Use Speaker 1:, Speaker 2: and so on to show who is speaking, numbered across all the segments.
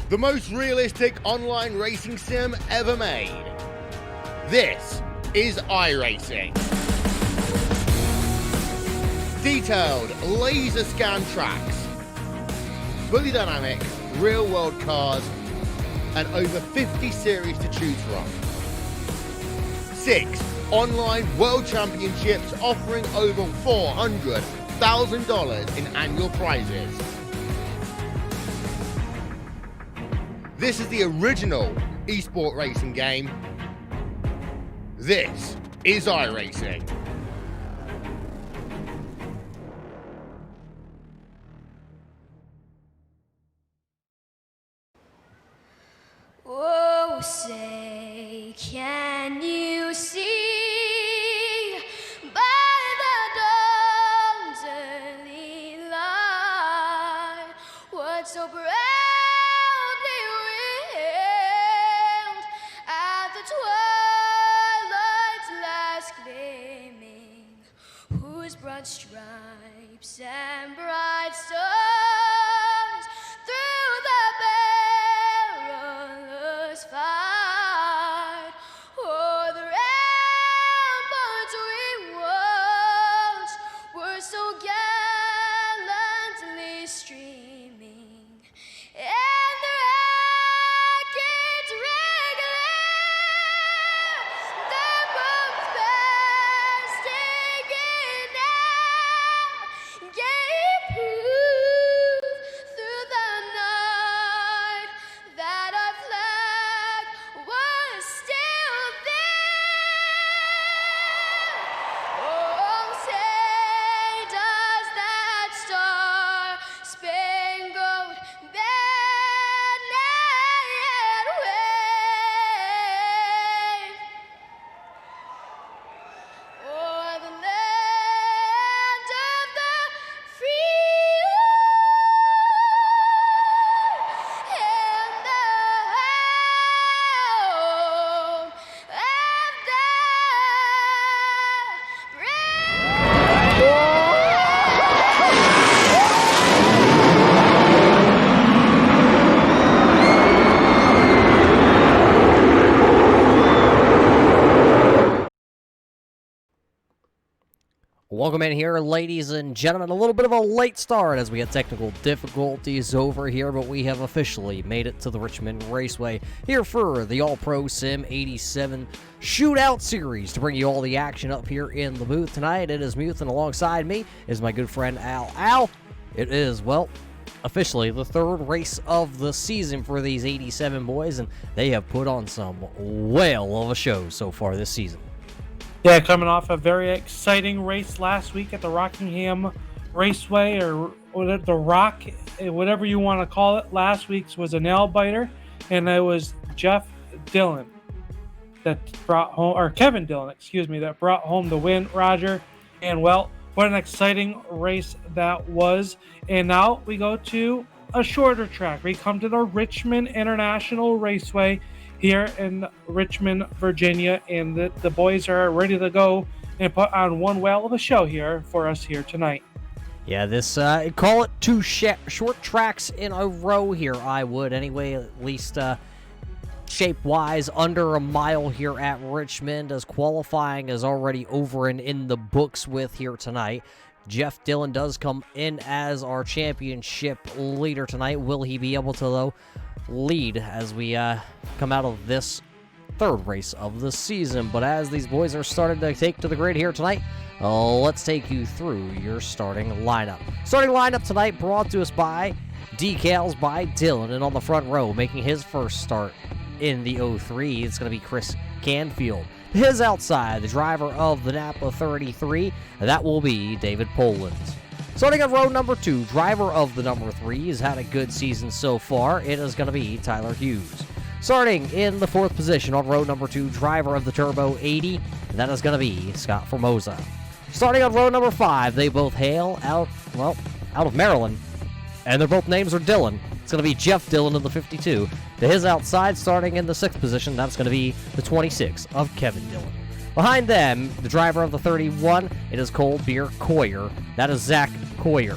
Speaker 1: the most realistic online racing sim ever made. This is iRacing. Detailed laser scan tracks, fully dynamic real world cars, and over 50 series to choose from. 6 online world championships offering over $400,000 in annual prizes. This is the original esport racing game. This is iRacing.
Speaker 2: Oh, say, can you see by the dawn's early light what so proudly wailed at the twilight's last gleaming, whose broad stripes and bright stars through the perilous fight o'er the ramparts we watched were so gallantly streaming, and the rockets regular the bombs bursting in air gave proof through the night that our flag was still there. Oh, say does that star-spangled banner yet wave o'er the land of the free and the home of the brave.
Speaker 3: Welcome in here, ladies and gentlemen. A little bit of a late start as we had technical difficulties over here, but we have officially made it to the Richmond Raceway here for the All-Pro Sim 87 Shootout Series to bring you all the action up here in the booth tonight. It is Muth, and alongside me is my good friend Al. Al, it is, well, officially the third race of the season for these 87 boys, and they have put on some whale of a show so far this season.
Speaker 4: Yeah, coming off a very exciting race last week at the Rockingham Raceway, or the Rock, whatever you want to call it. Last week's was a nail biter, and it was Jeff Dillon that brought home, or Kevin Dillon, excuse me, that brought home the win, Roger. And well, what an exciting race that was. And now we go to a shorter track. We come to the Richmond International Raceway here in Richmond, Virginia, and the boys are ready to go and put on one whale of a show here for us here tonight.
Speaker 3: Yeah, this, call it two short tracks in a row here, I would. Anyway, at least shape-wise, under a mile here at Richmond, as qualifying is already over and in the books with here tonight. Jeff Dillon does come in as our championship leader tonight. Will he be able to, though, lead as we come out of this third race of the season? But as these boys are starting to take to the grid here tonight, let's take you through your starting lineup. Starting lineup tonight brought to us by Decals by Dillon, and on the front row making his first start in the 03, it's going to be Chris Canfield. His outside, the driver of the Napa 33, that will be David Poland. Starting on row number 2, driver of the number 3, has had a good season so far. It is going to be Tyler Hughes. Starting in the 4th position on row number 2, driver of the Turbo 80, that is going to be Scott Formosa. Starting on row number 5, they both hail out of Maryland, and their both names are Dillon. It's going to be Jeff Dillon in the 52. To his outside, starting in the 6th position, that's going to be the 26 of Kevin Dillon. Behind them, the driver of the 31, it is Cole Beer Coyer. That is Zach Coyer.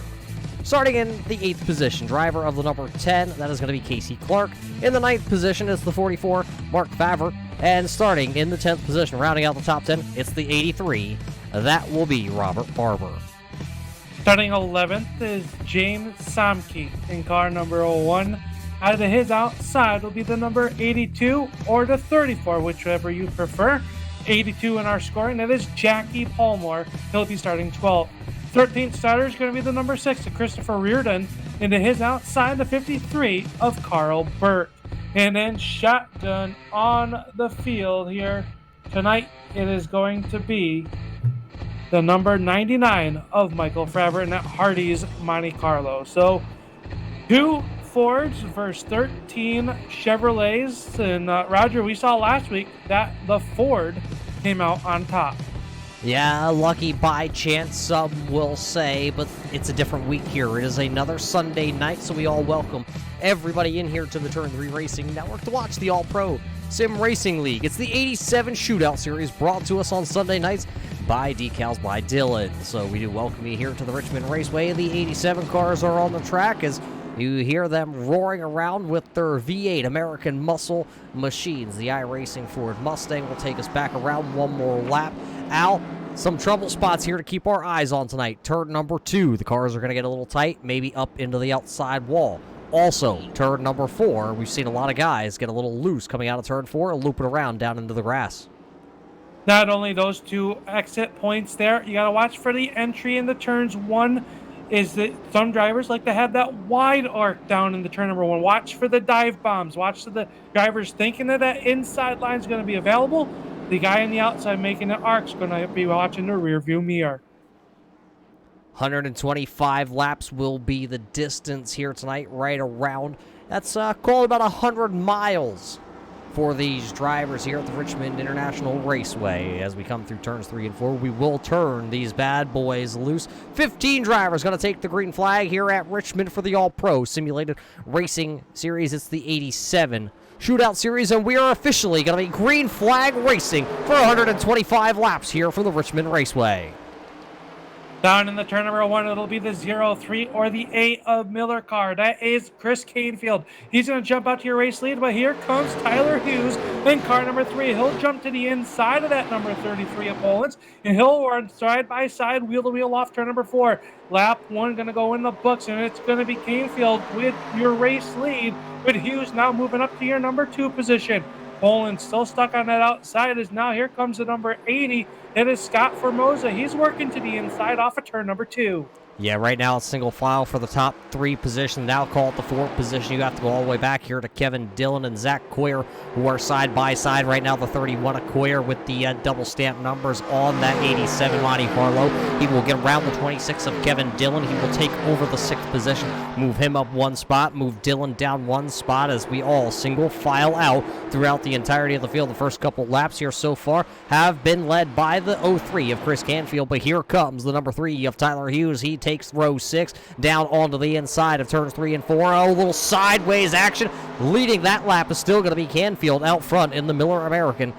Speaker 3: Starting in the 8th position, driver of the number 10, that is going to be Casey Clark. In the 9th position is the 44, Mark Favre. And starting in the 10th position, rounding out the top 10, it's the 83, that will be Robert Barber.
Speaker 4: Starting 11th is James Samke in car number 01. Out of his outside will be the number 82 or the 34, whichever you prefer. 82 in our scoring. That is Jackie Palmore. He'll be starting 12th. 13th starter is going to be the number 6 of Christopher Reardon. Into his outside, the 53 of Carl Burke. And then shotgun on the field here tonight, it is going to be the number 99 of Michael Favre in that Hardee's Monte Carlo. So 2 Fords versus 13 Chevrolets. And Roger, we saw last week that the Ford came out on top.
Speaker 3: Yeah, lucky by chance, some will say, but it's a different week here. It is another Sunday night, so we all welcome everybody in here to the Turn 3 Racing Network to watch the All-Pro Sim Racing League. It's the 87 Shootout Series brought to us on Sunday nights by Decals by Dylan. So we do welcome you here to the Richmond Raceway. The 87 cars are on the track as you hear them roaring around with their V8 American Muscle machines. The iRacing Ford Mustang will take us back around one more lap. Al, some trouble spots here to keep our eyes on tonight. Turn number 2, the cars are going to get a little tight, maybe up into the outside wall. Also, turn number 4, we've seen a lot of guys get a little loose coming out of turn 4 and loop it around down into the grass.
Speaker 4: Not only those 2 exit points there, you got to watch for the entry in the turns. One is that some drivers like to have that wide arc down in the turn number 1. Watch for the dive bombs. Watch for the drivers thinking that inside line is going to be available. The guy on the outside making the arc is going to be watching the rear view mirror.
Speaker 3: 125 laps will be the distance here tonight, right around. That's called about 100 miles for these drivers here at the Richmond International Raceway. As we come through turns 3 and 4, we will turn these bad boys loose. 15 drivers going to take the green flag here at Richmond for the All-Pro Simulated Racing Series. It's the 87 Shootout Series, and we are officially going to be green flag racing for 125 laps here from the Richmond Raceway.
Speaker 4: Down in the turn number 1, it'll be the 03 or the 8 of Miller car. That is Chris Canfield. He's going to jump out to your race lead, but here comes Tyler Hughes in car number 3. He'll jump to the inside of that number 33 of Poland's, and he'll run side by side, wheel to wheel off turn number 4. Lap 1 going to go in the books, and it's going to be Canfield with your race lead, with Hughes now moving up to your number 2 position. Poland still stuck on that outside as now here comes the number 80. It is Scott Formosa. He's working to the inside off of turn number 2.
Speaker 3: Yeah, right now it's single file for the top 3 position. Now call it the 4th position. You have to go all the way back here to Kevin Dillon and Zach Coyer, who are side by side. Right now the 31 of Coyer with the double stamp numbers on that 87 Monte Carlo. He will get around the 26 of Kevin Dillon. He will take over the 6th position, move him up 1 spot, move Dillon down 1 spot as we all single file out throughout the entirety of the field. The first couple laps here so far have been led by the 03 of Chris Canfield, but here comes the number 3 of Tyler Hughes. He takes row 6 down onto the inside of turns 3 and 4. Oh, a little sideways action. Leading that lap is still going to be Canfield out front in the Miller American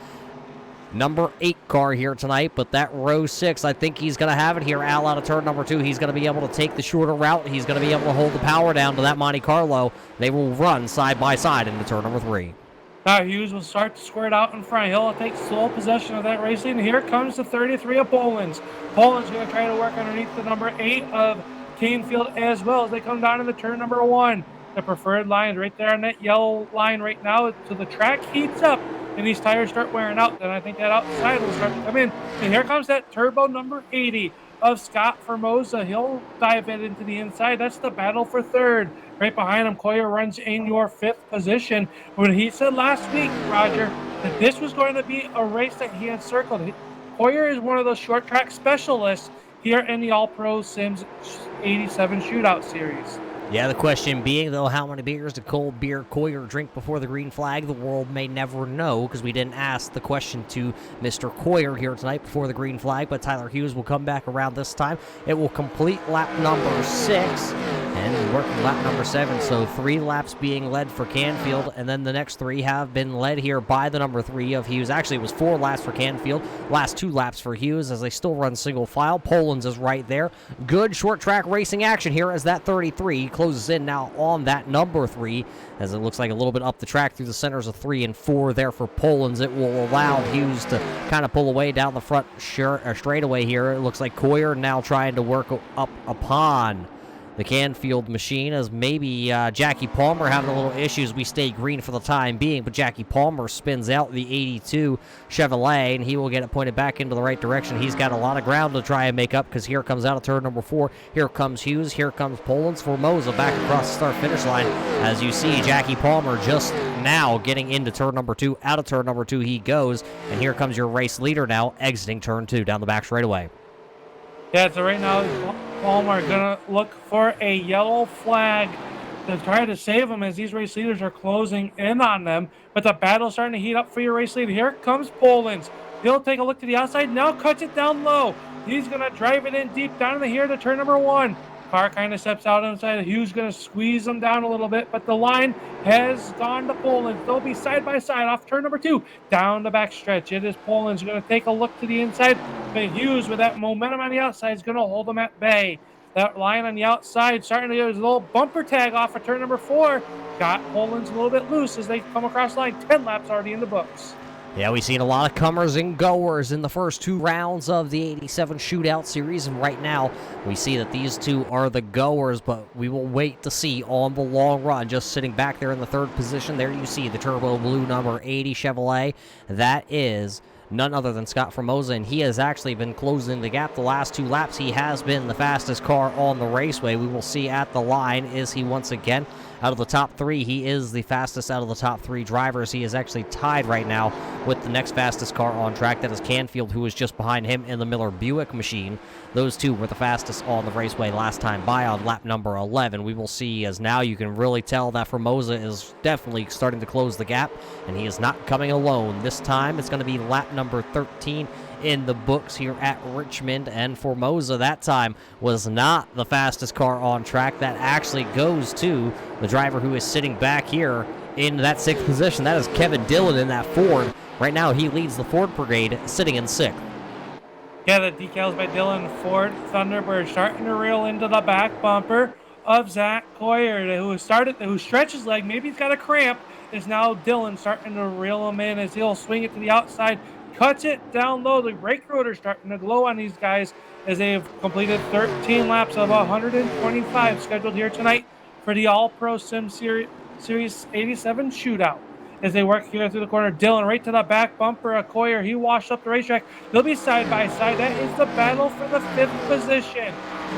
Speaker 3: number 8 car here tonight, but that row 6, I think he's going to have it here. Al out of turn number 2. He's going to be able to take the shorter route. He's going to be able to hold the power down to that Monte Carlo. They will run side by side into turn number 3.
Speaker 4: Now Hughes will start to square it out in front. He'll take sole possession of that race lead. And here comes the 33 of Poland's. Poland's going to try to work underneath the number 8 of Canfield as well as they come down into turn number 1. The preferred line right there on that yellow line right now. So the track heats up and these tires start wearing out. Then I think that outside will start to come in. And here comes that turbo number 80 of Scott Formosa. He'll dive it into the inside. That's the battle for 3rd. Right behind him, Coyer runs in your 5th position. When he said last week, Roger, that this was going to be a race that he had circled. Coyer is one of those short track specialists here in the All-Pro Sims 87 Shootout Series.
Speaker 3: Yeah, the question being, though, how many beers did Cold Beer Coyer drink before the green flag? The world may never know because we didn't ask the question to Mr. Coyer here tonight before the green flag, but Tyler Hughes will come back around this time. It will complete lap number 6, and and working lap number 7. So 3 laps being led for Canfield, and then the next 3 have been led here by the number 3 of Hughes. Actually, it was 4 laps for Canfield, last 2 laps for Hughes as they still run single file. Poland's is right there. Good short track racing action here as that 33 closes in now on that number 3, as it looks like a little bit up the track through the centers of 3 and 4 there for Poland's. It will allow Hughes to kind of pull away down the front straightaway here. It looks like Coyer now trying to work up upon the Canfield machine, as maybe Jackie Palmer having a little issues. We stay green for the time being, but Jackie Palmer spins out the 82 Chevrolet, and he will get it pointed back into the right direction. He's got a lot of ground to try and make up, because here comes out of turn number 4. Here comes Hughes. Here comes Poland's. Formosa back across the start-finish line. As you see, Jackie Palmer just now getting into turn number 2. Out of turn number 2 he goes, and here comes your race leader now exiting turn 2 down the back straightaway.
Speaker 4: Yeah, so right now, Palmer going to look for a yellow flag to try to save them as these race leaders are closing in on them. But the battle's starting to heat up for your race leader. Here comes Poland's. He'll take a look to the outside, now cuts it down low. He's going to drive it in deep down in the here to turn number 1. Car kind of steps out inside. Hughes going to squeeze them down a little bit, but the line has gone to Poland. They'll be side by side off turn number 2, down the back stretch. It is Poland's going to take a look to the inside, but Hughes with that momentum on the outside is going to hold them at bay. That line on the outside starting to get a little bumper tag off of turn number 4. Got Poland's a little bit loose as they come across the line. 10 laps already in the books.
Speaker 3: Yeah, we've seen a lot of comers and goers in the first 2 rounds of the 87 Shootout Series, and right now we see that these 2 are the goers, but we will wait to see on the long run. Just sitting back there in the 3rd position, there you see the Turbo Blue number 80 Chevrolet. That is none other than Scott Formosa, and he has actually been closing the gap the last 2 laps. He has been the fastest car on the raceway. We will see at the line, is he once again out of the top 3? He is the fastest out of the top 3 drivers. He is actually tied right now with the next fastest car on track. That is Canfield, who is just behind him in the Miller Buick machine. Those 2 were the fastest on the raceway last time by on lap number 11. We will see, as now you can really tell that Formosa is definitely starting to close the gap, and he is not coming alone. This time it's going to be lap number 13 in the books here at Richmond, and Formosa that time was not the fastest car on track. That actually goes to the driver who is sitting back here in that 6th position. That is Kevin Dillon in that Ford. Right now he leads the Ford Brigade, sitting in 6th.
Speaker 4: Yeah, the decals by Dillon. Ford Thunderbird starting to reel into the back bumper of Zach Coyer, who stretched his leg. Maybe he's got a cramp. Is now Dillon starting to reel him in as he'll swing it to the outside. Cuts it down low. The brake rotor starting to glow on these guys as they have completed 13 laps of 125 scheduled here tonight for the All-Pro Sim Series 87 Shootout. As they work here through the corner, Dillon right to the back bumper of Coyer. He washed up the racetrack. They'll be side by side. That is the battle for the 5th position.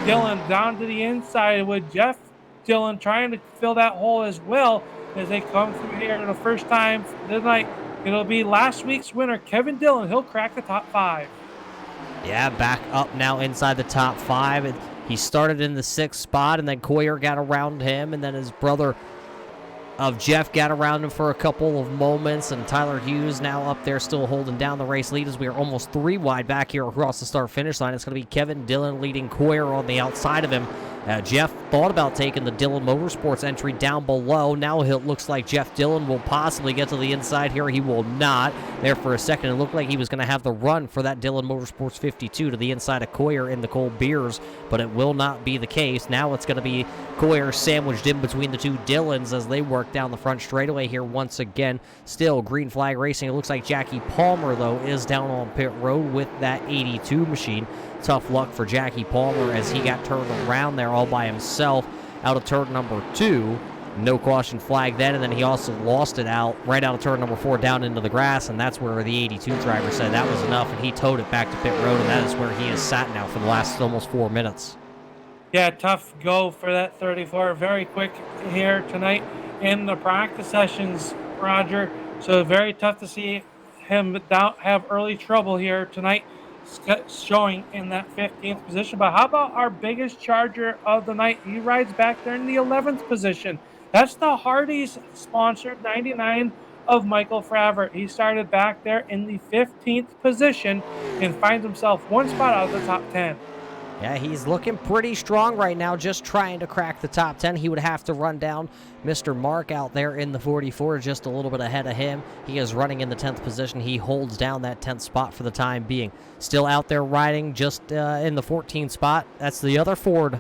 Speaker 4: Dillon down to the inside with Jeff Dillon trying to fill that hole as well as they come through here for the first time tonight. It'll be last week's winner, Kevin Dillon. He'll crack the top 5.
Speaker 3: Yeah, back up now inside the top 5. He started in the 6th spot, and then Coyer got around him, and then his brother of Jeff got around him for a couple of moments, and Tyler Hughes now up there still holding down the race lead as we are almost 3 wide back here across the start-finish line. It's going to be Kevin Dillon leading Coyer on the outside of him. Jeff thought about taking the Dillon Motorsports entry down below. Now it looks like Jeff Dillon will possibly get to the inside here. He will not. There for a second, it looked like he was going to have the run for that Dillon Motorsports 52 to the inside of Coyer in the Cole Beers, but it will not be the case. Now it's going to be Coyer sandwiched in between the 2 Dillons as they work down the front straightaway here once again. Still green flag racing. It looks like Jackie Palmer, though, is down on pit road with that 82 machine. Tough luck for Jackie Palmer as he got turned around there all by himself out of turn number 2. No caution flag then, and then he also lost it out right out of turn number 4 down into the grass, and that's where the 82 driver said that was enough, and he towed it back to pit road, and that is where he has sat now for the last almost 4 minutes.
Speaker 4: Yeah, tough go for that 34. Very quick here tonight in the practice sessions, Roger. So very tough to see him have early trouble here tonight, showing in that 15th position. But how about our biggest charger of the night? He rides back there in the 11th position. That's the Hardee's sponsored 99 of Michael Fravert. He started back there in the 15th position and finds himself 1 spot out of the top 10.
Speaker 3: Yeah, he's looking pretty strong right now, just trying to crack the top 10. He would have to run down Mr. Mark out there in the 44, just a little bit ahead of him. He is running in the 10th position. He holds down that 10th spot for the time being. Still out there riding just in the 14th spot. That's the other Ford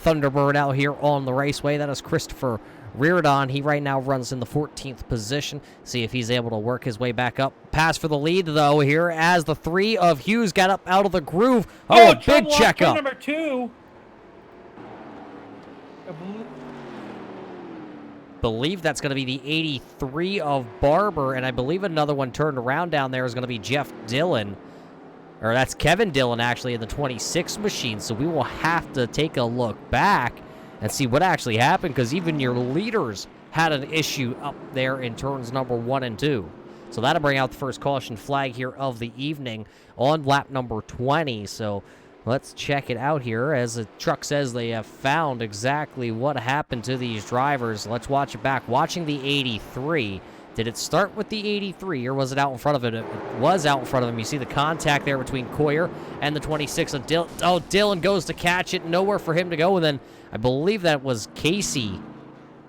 Speaker 3: Thunderbird out here on the raceway. That is Christopher Reardon. He right now runs in the 14th position. See if he's able to work his way back up. Pass for the lead, though, here as the 3 of Hughes got up out of the groove. Oh, a big checkup.
Speaker 4: Number 2.
Speaker 3: Believe that's going to be the 83 of Barber, and I believe another one turned around down there is going to be Jeff Dillon. Or that's Kevin Dillon, actually, in the 26 machine. So we will have to take a look back and see what actually happened, because even your leaders had an issue up there in turns number 1 and 2. So that'll bring out the first caution flag here of the evening on lap number 20. So let's check it out here. As the truck says, they have found exactly what happened to these drivers. Let's watch it back. Watching the 83. Did it start with the 83, or was it out in front of it? It was out in front of him. You see the contact there between Coyer and the 26 of Dillon. Oh, Dillon goes to catch it. Nowhere for him to go. And then I believe that was Casey,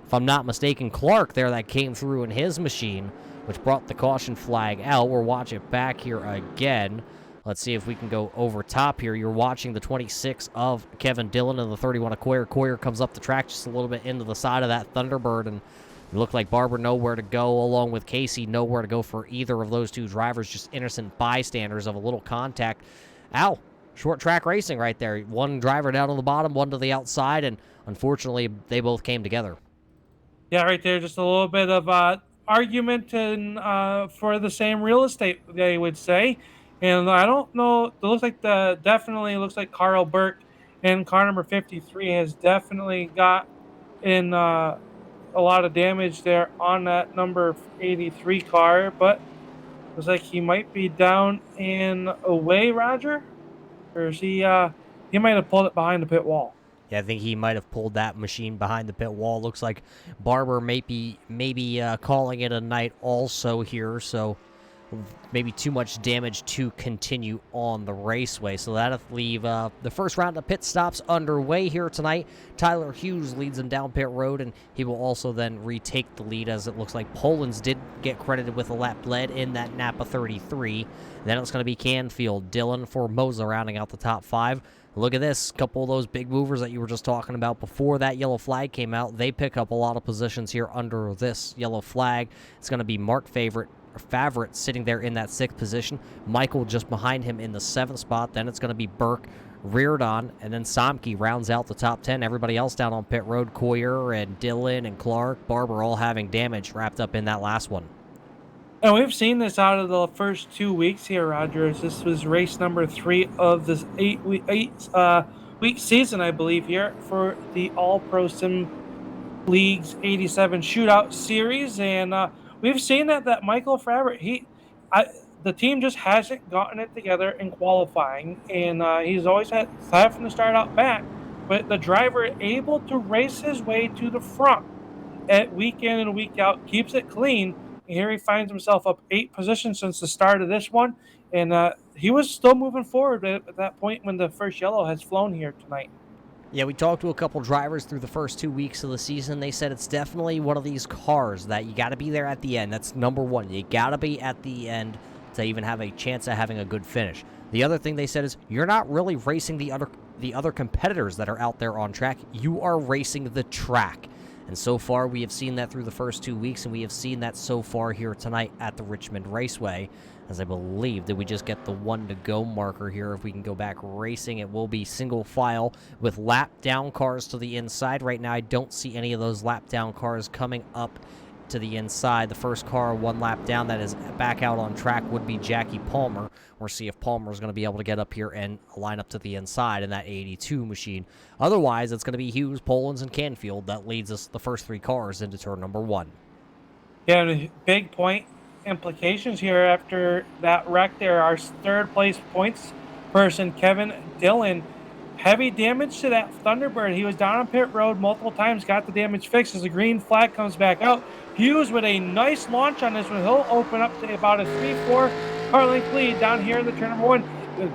Speaker 3: if I'm not mistaken, Clark there that came through in his machine, which brought the caution flag out. We'll watch it back here again. Let's see if we can go over top here. You're watching the 26 of Kevin Dillon and the 31 of Coyer. Coyer comes up the track just a little bit into the side of that Thunderbird, and it looked like Barber nowhere to go, along with Casey nowhere to go for either of those two drivers, just innocent bystanders of a little contact. Ow, short track racing right there. One driver down on the bottom, one to the outside, and unfortunately they both came together.
Speaker 4: Yeah, right there, just a little bit of argument and for the same real estate, they would say. And I don't know, it looks like definitely looks like Carl Burke and car number 53 has definitely got in a lot of damage there on that number 83 car, but looks like he might be down and away, Roger, or is he might have pulled it behind the pit wall.
Speaker 3: Yeah, I think he might have pulled that machine behind the pit wall. Looks like Barber may be calling it a night also here, so maybe too much damage to continue on the raceway. So that'll leave the first round of pit stops underway here tonight. Tyler Hughes leads him down pit road, and he will also then retake the lead, as it looks like Pollins did get credited with a lap led in that Napa 33. Then it's going to be Canfield, Dillon, Formosa rounding out the top 5. Look at this, couple of those big movers that you were just talking about before that yellow flag came out. They pick up a lot of positions here under this yellow flag. It's going to be Mark Favorite sitting there in that 6th position. Michael just behind him in the 7th spot. Then it's going to be Burke, Reardon, and then Somke rounds out the top 10. Everybody else down on pit road, Coyer and Dillon and Clark, Barber, all having damage wrapped up in that last one.
Speaker 4: And we've seen this out of the first 2 weeks here, Roger. This was race number 3 of this 8-week season, I believe, here for the All Pro Sim League's 87 Shootout Series. And we've seen that Michael Favorite, the team just hasn't gotten it together in qualifying, and he's always having to start out back. But the driver able to race his way to the front at week in and week out, keeps it clean. And here he finds himself up 8 positions since the start of this one, and he was still moving forward at that point when the first yellow has flown here tonight.
Speaker 3: Yeah, we talked to a couple drivers through the first 2 weeks of the season. They said it's definitely one of these cars that you got to be there at the end. That's number one. You got to be at the end to even have a chance at having a good finish. The other thing they said is you're not really racing the other competitors that are out there on track. You are racing the track. And so far, we have seen that through the first 2 weeks, and we have seen that so far here tonight at the Richmond Raceway. As I believe, did we just get the 1-to-go marker here? If we can go back racing, it will be single file with lap down cars to the inside. Right now, I don't see any of those lap down cars coming up to the inside. The first car 1 lap down that is back out on track would be Jackie Palmer. We'll see if Palmer is going to be able to get up here and line up to the inside in that 82 machine. Otherwise, it's going to be Hughes, Pollins, and Canfield that leads us the first 3 cars into turn number 1.
Speaker 4: Yeah, big point implications here after that wreck there. Our 3rd place points person, Kevin Dillon, heavy damage to that Thunderbird. He was down on pit road multiple times, got the damage fixed. As the green flag comes back out, Hughes with a nice launch on this one. He'll open up to about a 3-4 car length lead down here in the turn number 1.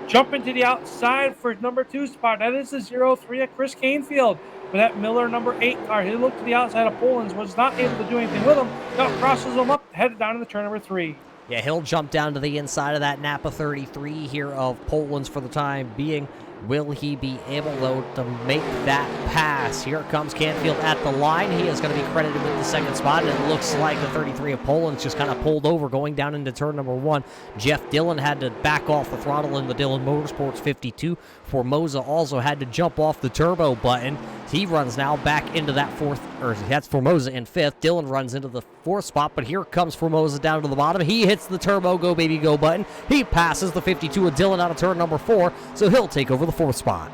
Speaker 4: jumping to the outside for number 2 spot. That is the 0-3 of Chris Canfield. But that Miller number 8 car, he looked to the outside of Poland's, was not able to do anything with him. Now crosses him up, headed down to the turn number 3.
Speaker 3: Yeah, he'll jump down to the inside of that Napa 33 here of Poland's for the time being. Will he be able, though, to make that pass? Here comes Canfield at the line. He is going to be credited with the second spot, and it looks like the 33 of Poland's just kind of pulled over going down into turn number 1. Jeff Dillon had to back off the throttle in the Dillon Motorsports 52. Formosa also had to jump off the turbo button. He runs now back into that fourth, or that's Formosa in 5th. Dillon runs into the 4th spot, but here comes Formosa down to the bottom. He hits the turbo go baby go button. He passes the 52 of Dillon out of turn number 4, so he'll take over the 4th spot.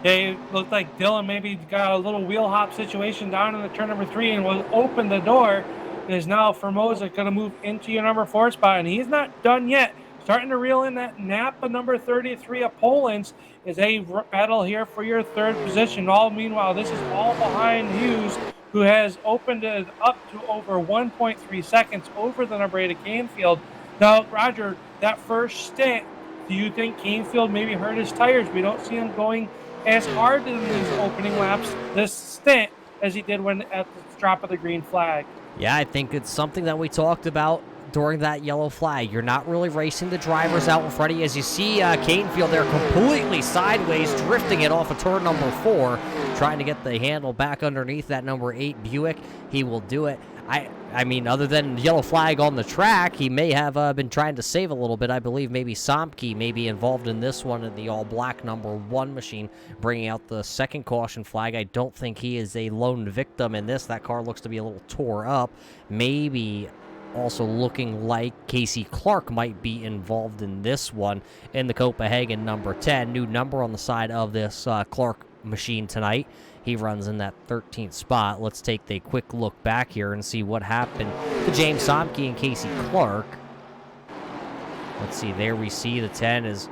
Speaker 4: Yeah, it looked like Dillon maybe got a little wheel hop situation down in the turn number 3 and will open the door. Is now Formosa going to move into your number 4 spot, and he's not done yet. Starting to reel in that Napa number 33 of Poland's is a battle here for your 3rd position. All meanwhile, this is all behind Hughes, who has opened it up to over 1.3 seconds over the number 8 of Canfield. Now, Roger, that first stint, do you think Canfield maybe hurt his tires? We don't see him going as hard in these opening laps this stint as he did when at the drop of the green flag.
Speaker 3: Yeah, I think it's something that we talked about during that yellow flag. You're not really racing the drivers out in front of you. As you see Canfield there completely sideways, drifting it off of turn number 4, trying to get the handle back underneath that number 8 Buick. He will do it. I mean, other than yellow flag on the track, he may have been trying to save a little bit. I believe maybe Somke may be involved in this one in the all-black number 1 machine, bringing out the second caution flag. I don't think he is a lone victim in this. That car looks to be a little tore up. Maybe also looking like Casey Clark might be involved in this one in the Copenhagen number 10. New number on the side of this Clark machine tonight. He runs in that 13th spot. Let's take a quick look back here and see what happened to James Somke and Casey Clark. Let's see, there we see the 10 is...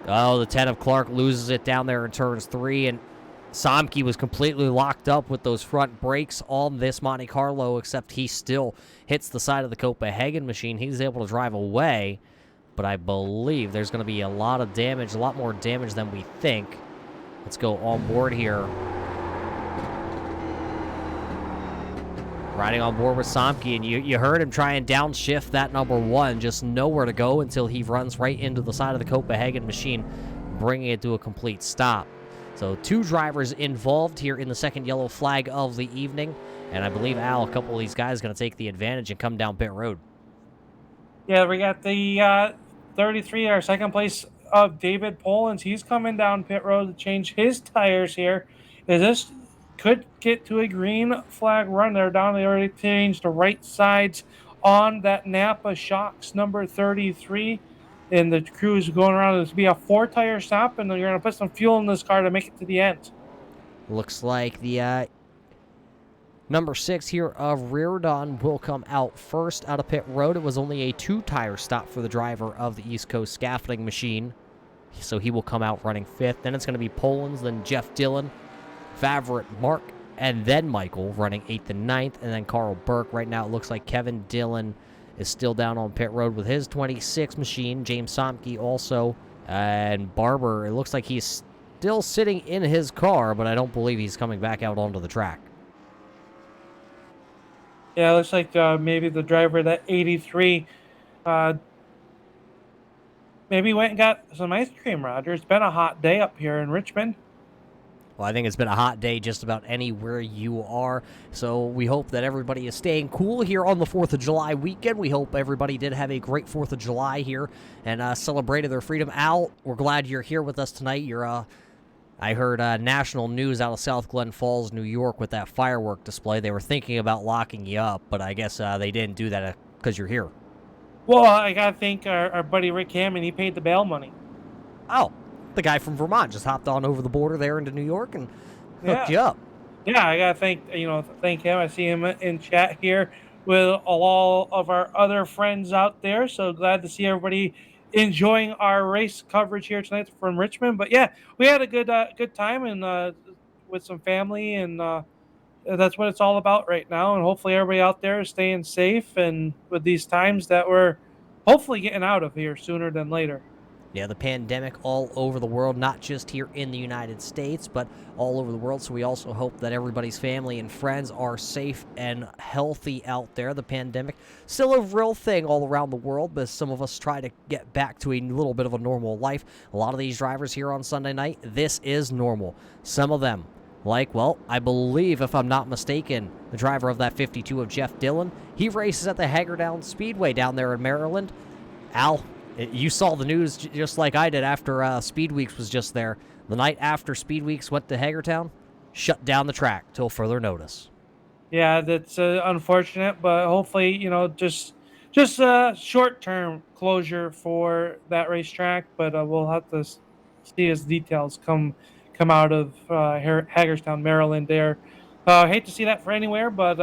Speaker 3: Oh, the 10 of Clark loses it down there in turns 3, and Somke was completely locked up with those front brakes on this Monte Carlo, except he still hits the side of the Copenhagen machine. He's able to drive away, but I believe there's going to be a lot of damage, a lot more damage than we think. Let's go on board here. Riding on board with Somke, and you heard him try and downshift that number 1, just nowhere to go until he runs right into the side of the Copenhagen machine, bringing it to a complete stop. So 2 drivers involved here in the second yellow flag of the evening, and I believe, Al, a couple of these guys are going to take the advantage and come down pit road.
Speaker 4: Yeah, we got the 33, our second place of David Poland's. He's coming down pit road to change his tires here. Is this could get to a green flag run. They're down. They already changed the right sides on that Napa Shocks number 33. And the crew is going around. This will be a 4-tire stop, and they're going to put some fuel in this car to make it to the end.
Speaker 3: Looks like the number 6 here of Reardon will come out first out of pit road. It was only a 2-tire stop for the driver of the East Coast scaffolding machine, so he will come out running 5th. Then it's going to be Poland's, then Jeff Dillon, Favorite Mark, and then Michael running 8th and 9th, and then Carl Burke. Right now it looks like Kevin Dillon is still down on pit road with his 26 machine. James Somke also, and Barber, it looks like he's still sitting in his car, but I don't believe he's coming back out onto the track.
Speaker 4: Yeah, it looks like maybe the driver of that 83 maybe went and got some ice cream, Roger. It's been a hot day up here in Richmond.
Speaker 3: Well, I think it's been a hot day just about anywhere you are, so we hope that everybody is staying cool here on the 4th of July weekend. We hope everybody did have a great 4th of July here and celebrated their freedom. Al, we're glad you're here with us tonight. You're, I heard national news out of South Glen Falls, New York with that firework display. They were thinking about locking you up, but I guess they didn't do that because you're here.
Speaker 4: Well, I got to thank our buddy Rick Hammond. He paid the bail money.
Speaker 3: Oh. The guy from Vermont just hopped on over the border there into New York and hooked you up.
Speaker 4: Yeah, I gotta thank him. I see him in chat here with all of our other friends out there. So glad to see everybody enjoying our race coverage here tonight from Richmond. But yeah, we had a good time and with some family, and that's what it's all about right now. And hopefully everybody out there is staying safe and with these times that we're hopefully getting out of here sooner than later.
Speaker 3: Yeah, the pandemic all over the world, not just here in the United States, but all over the world. So we also hope that everybody's family and friends are safe and healthy out there. The pandemic, still a real thing all around the world, but some of us try to get back to a little bit of a normal life. A lot of these drivers here on Sunday night, this is normal. Some of them, like, well, I believe, if I'm not mistaken, the driver of that 52 of Jeff Dillon, he races at the Hagerstown Speedway down there in Maryland. Al, you saw the news just like I did after Speed Weeks was just there. The night after Speed Weeks went to Hagerstown, shut down the track till further notice.
Speaker 4: Yeah, that's unfortunate, but hopefully, just a short-term closure for that racetrack. But we'll have to see as details come out of Hagerstown, Maryland. There, hate to see that for anywhere, but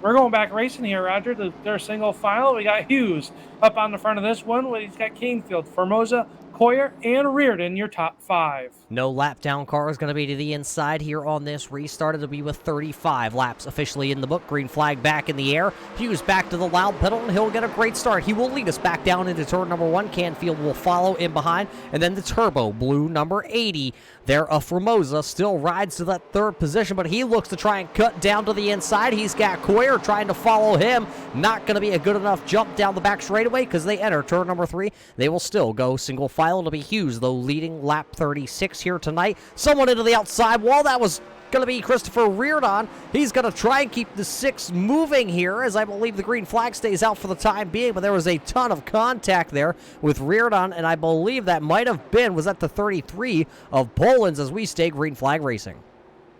Speaker 4: we're going back racing here, Roger. They're single file. We got Hughes up on the front of this one. He's got Canfield, Formosa, Coyer, and Reardon, your top 5.
Speaker 3: No lap down car is going to be to the inside here on this restart. It'll be with 35 laps officially in the book. Green flag back in the air. Hughes back to the loud pedal, and he'll get a great start. He will lead us back down into turn number 1. Canfield will follow in behind, and then the turbo blue number 80 there of Formosa still rides to that 3rd position, but he looks to try and cut down to the inside. He's got Coyer trying to follow him. Not going to be a good enough jump down the back straightaway because they enter turn number 3. They will still go single file. It'll be Hughes, though, leading lap 36 here tonight. Someone into the outside wall. That was going to be Christopher Reardon. He's going to try and keep the 6 moving here, as I believe the green flag stays out for the time being, but there was a ton of contact there with Reardon, and I believe that might have been, was at the 33 of Poland's as we stay green flag racing.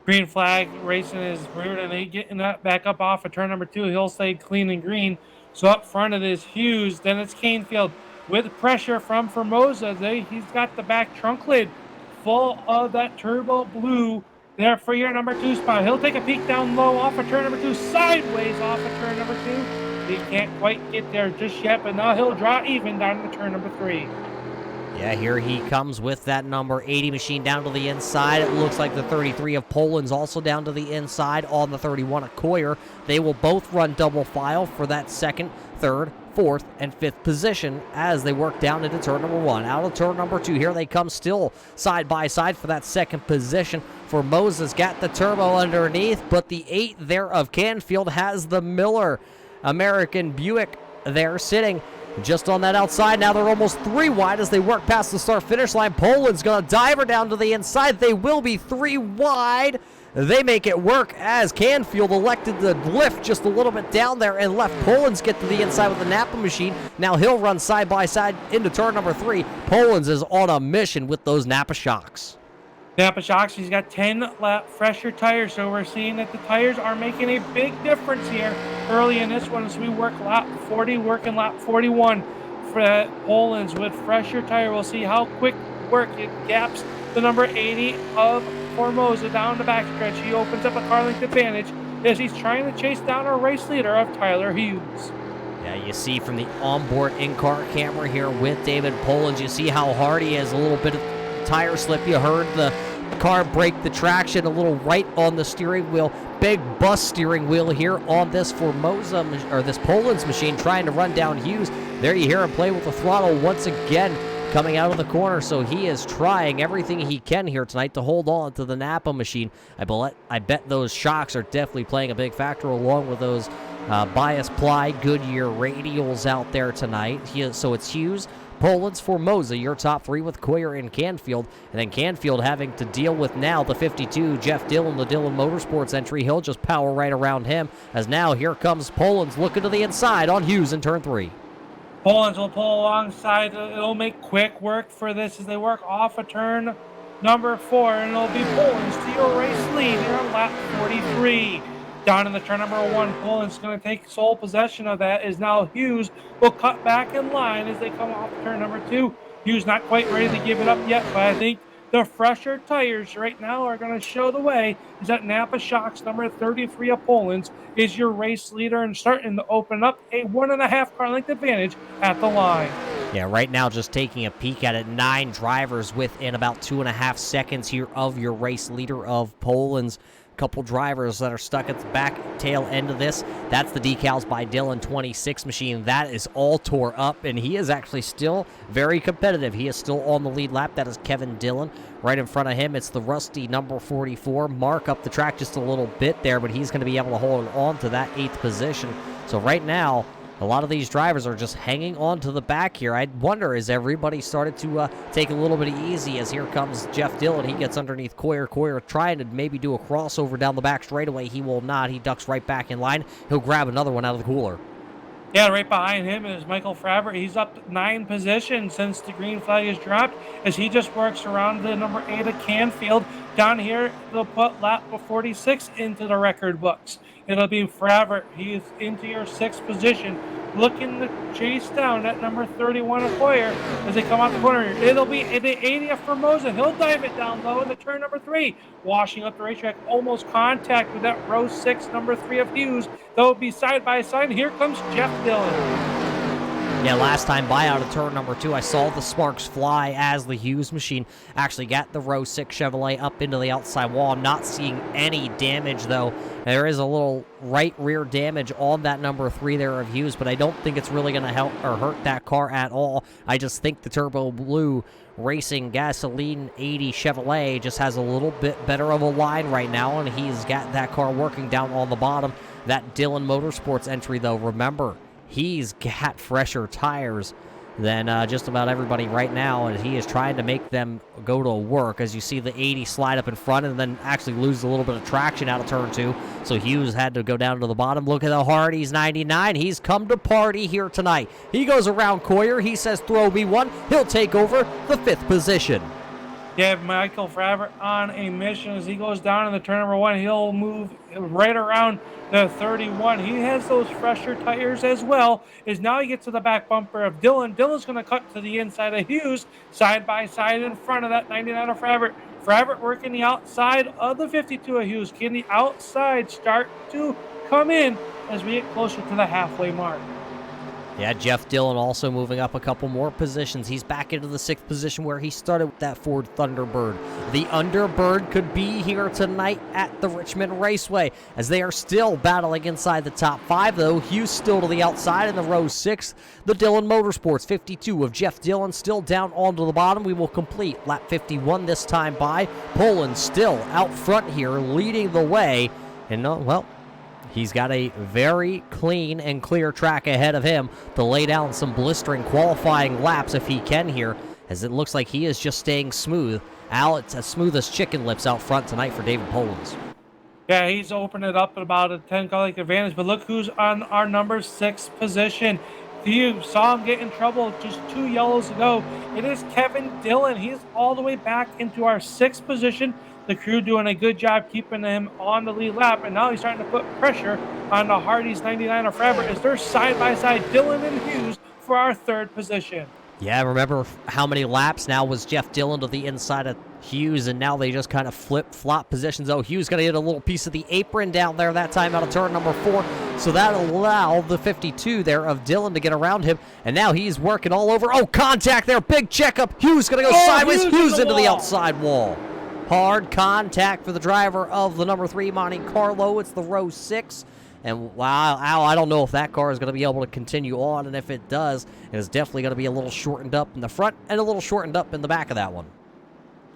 Speaker 4: Green flag racing is Reardon. They getting that back up off of turn number 2. He'll stay clean and green. So up front it is Hughes. Then it's Canfield with pressure from Formosa. He's got the back trunk lid full of that turbo blue there for your number 2 spot. He'll take a peek down low off of turn number 2, sideways off of turn number 2. He can't quite get there just yet, but now he'll draw even down to turn number 3.
Speaker 3: Yeah, here he comes with that number 80 machine down to the inside. It looks like the 33 of Poland's also down to the inside on the 31 of Coyer. They will both run double file for that 2nd, 3rd, 4th, and 5th position as they work down into turn number 1. Out of turn number 2, here they come still side by side for that 2nd position. Formosa's got the turbo underneath, but the 8 there of Canfield has the Miller American Buick there sitting just on that outside. Now they're almost 3 wide as they work past the start-finish line. Poland's going to dive her down to the inside. They will be 3 wide. They make it work as Canfield elected to lift just a little bit down there and left Poland's get to the inside with the Napa machine. Now he'll run side by side into turn number 3. Poland's is on a mission with those Napa shocks.
Speaker 4: Napa shocks, he's got 10 lap fresher tires, so we're seeing that the tires are making a big difference here early in this one as we work lap 40, working lap 41 for Poland's with fresher tire. We'll see how quick work it gaps the number 80 of Formosa down the backstretch. He opens up a car length advantage as he's trying to chase down our race leader of Tyler Hughes.
Speaker 3: Yeah, you see from the onboard in-car camera here with David Poland, you see how hard he is. A little bit of tire slip. You heard the car break the traction a little right on the steering wheel. Big bus steering wheel here on this Formosa, or this Poland's machine trying to run down Hughes. There you hear him play with the throttle once again coming out of the corner, so he is trying everything he can here tonight to hold on to the Napa machine. I bet those shocks are definitely playing a big factor along with those bias ply Goodyear radials out there tonight. So it's Hughes, Poland's, Formosa, your top 3 with Coyer and Canfield. And then Canfield having to deal with now the 52, Jeff Dillon, the Dillon Motorsports entry. He'll just power right around him as now here comes Poland's looking to the inside on Hughes in turn 3.
Speaker 4: Poland's will pull alongside. It'll make quick work for this as they work off a turn number 4, and it'll be Poland's to your race lead here on lap 43. Down in the turn number 1, Poland's going to take sole possession of that as now Hughes will cut back in line as they come off turn number 2. Hughes not quite ready to give it up yet, but I think the fresher tires right now are going to show the way. Is that Napa Shocks number 33 of Poland's is your race leader and starting to open up a 1.5 car length advantage at the line.
Speaker 3: Yeah, right now just taking a peek at it, 9 drivers within about 2.5 seconds here of your race leader of Poland's. couple drivers that are stuck at the back tail end of this. That's the decals by Dillon 26 machine. That is all tore up, and he is actually still very competitive. He is still on the lead lap. That is Kevin Dillon. Right in front of him, it's the rusty number 44. Mark up the track just a little bit there, but he's going to be able to hold on to that 8th position. So right now, a lot of these drivers are just hanging on to the back here. I wonder, has everybody started to take a little bit easy as here comes Jeff Dillon. He gets underneath Coyer. Coyer trying to maybe do a crossover down the back straightaway. He will not. He ducks right back in line. He'll grab another one out of the cooler.
Speaker 4: Yeah, right behind him is Michael Fravert. He's up 9 positions since the green flag is dropped as he just works around the number 8 of Canfield. Down here, they'll put lap 46 into the record books. It'll be Fravert. He is into your 6th position, looking to chase down that number 31 of Coyer as they come out the corner. It'll be the 80 of Formosa. He'll dive it down low in the turn number 3, washing up the racetrack, almost contact with that row 6, number 3 of Hughes. They'll be side by side. Here comes Jeff Dillon.
Speaker 3: Yeah, last time by out of turn number 2, I saw the sparks fly as the Hughes machine actually got the row 6 Chevrolet up into the outside wall. I'm not seeing any damage, though. There is a little right rear damage on that number 3 there of Hughes, but I don't think it's really going to help or hurt that car at all. I just think the Turbo Blue Racing Gasoline 80 Chevrolet just has a little bit better of a line right now, and he's got that car working down on the bottom. That Dillon Motorsports entry, though, remember, he's got fresher tires than just about everybody right now, and he is trying to make them go to work. As you see the 80 slide up in front and then actually lose a little bit of traction out of turn 2, so Hughes had to go down to the bottom. Look at the Hardy's 99. He's come to party here tonight. He goes around Coyer. He says, throw me one. He'll take over the 5th position.
Speaker 4: Yeah, Michael Fravert on a mission as he goes down in the turn number 1. He'll move right around the 31. He has those fresher tires as well, as now he gets to the back bumper of Dillon. Dillon's going to cut to the inside of Hughes, side by side in front of that 99 of Fravert. Fravert working the outside of the 52 of Hughes. Can the outside start to come in as we get closer to the halfway mark?
Speaker 3: Yeah, Jeff Dillon also moving up a couple more positions. He's back into the 6th position where he started with that Ford Thunderbird. The Underbird could be here tonight at the Richmond Raceway as they are still battling inside the top 5, though. Hughes still to the outside in the row 6. The Dillon Motorsports 52 of Jeff Dillon still down onto the bottom. We will complete lap 51 this time by. Poland still out front here leading the way. And, well, he's got a very clean and clear track ahead of him to lay down some blistering qualifying laps if he can here, as it looks like he is just staying smooth. It's as smooth as chicken lips out front tonight for David Polans.
Speaker 4: Yeah, he's opened it up at about a 10-car length advantage, but look who's on our number 6 position. You saw him get in trouble just 2 yellows ago. It is Kevin Dillon. He's all the way back into our 6th position. The crew doing a good job keeping him on the lead lap, and now he's starting to put pressure on the Hardy's 99 of Fravert as they're side-by-side, Dillon and Hughes, for our 3rd position.
Speaker 3: Yeah, remember how many laps now was Jeff Dillon to the inside of Hughes, and now they just kind of flip-flop positions. Oh, Hughes going to hit a little piece of the apron down there that time out of turn number 4, so that allowed the 52 there of Dillon to get around him, and now he's working all over. Oh, contact there, big checkup. Hughes going to go sideways. Hughes into the outside wall. Hard contact for the driver of the number 3 Monte Carlo. It's the row 6. And wow, I don't know if that car is going to be able to continue on. And if it does, it is definitely going to be a little shortened up in the front and a little shortened up in the back of that one.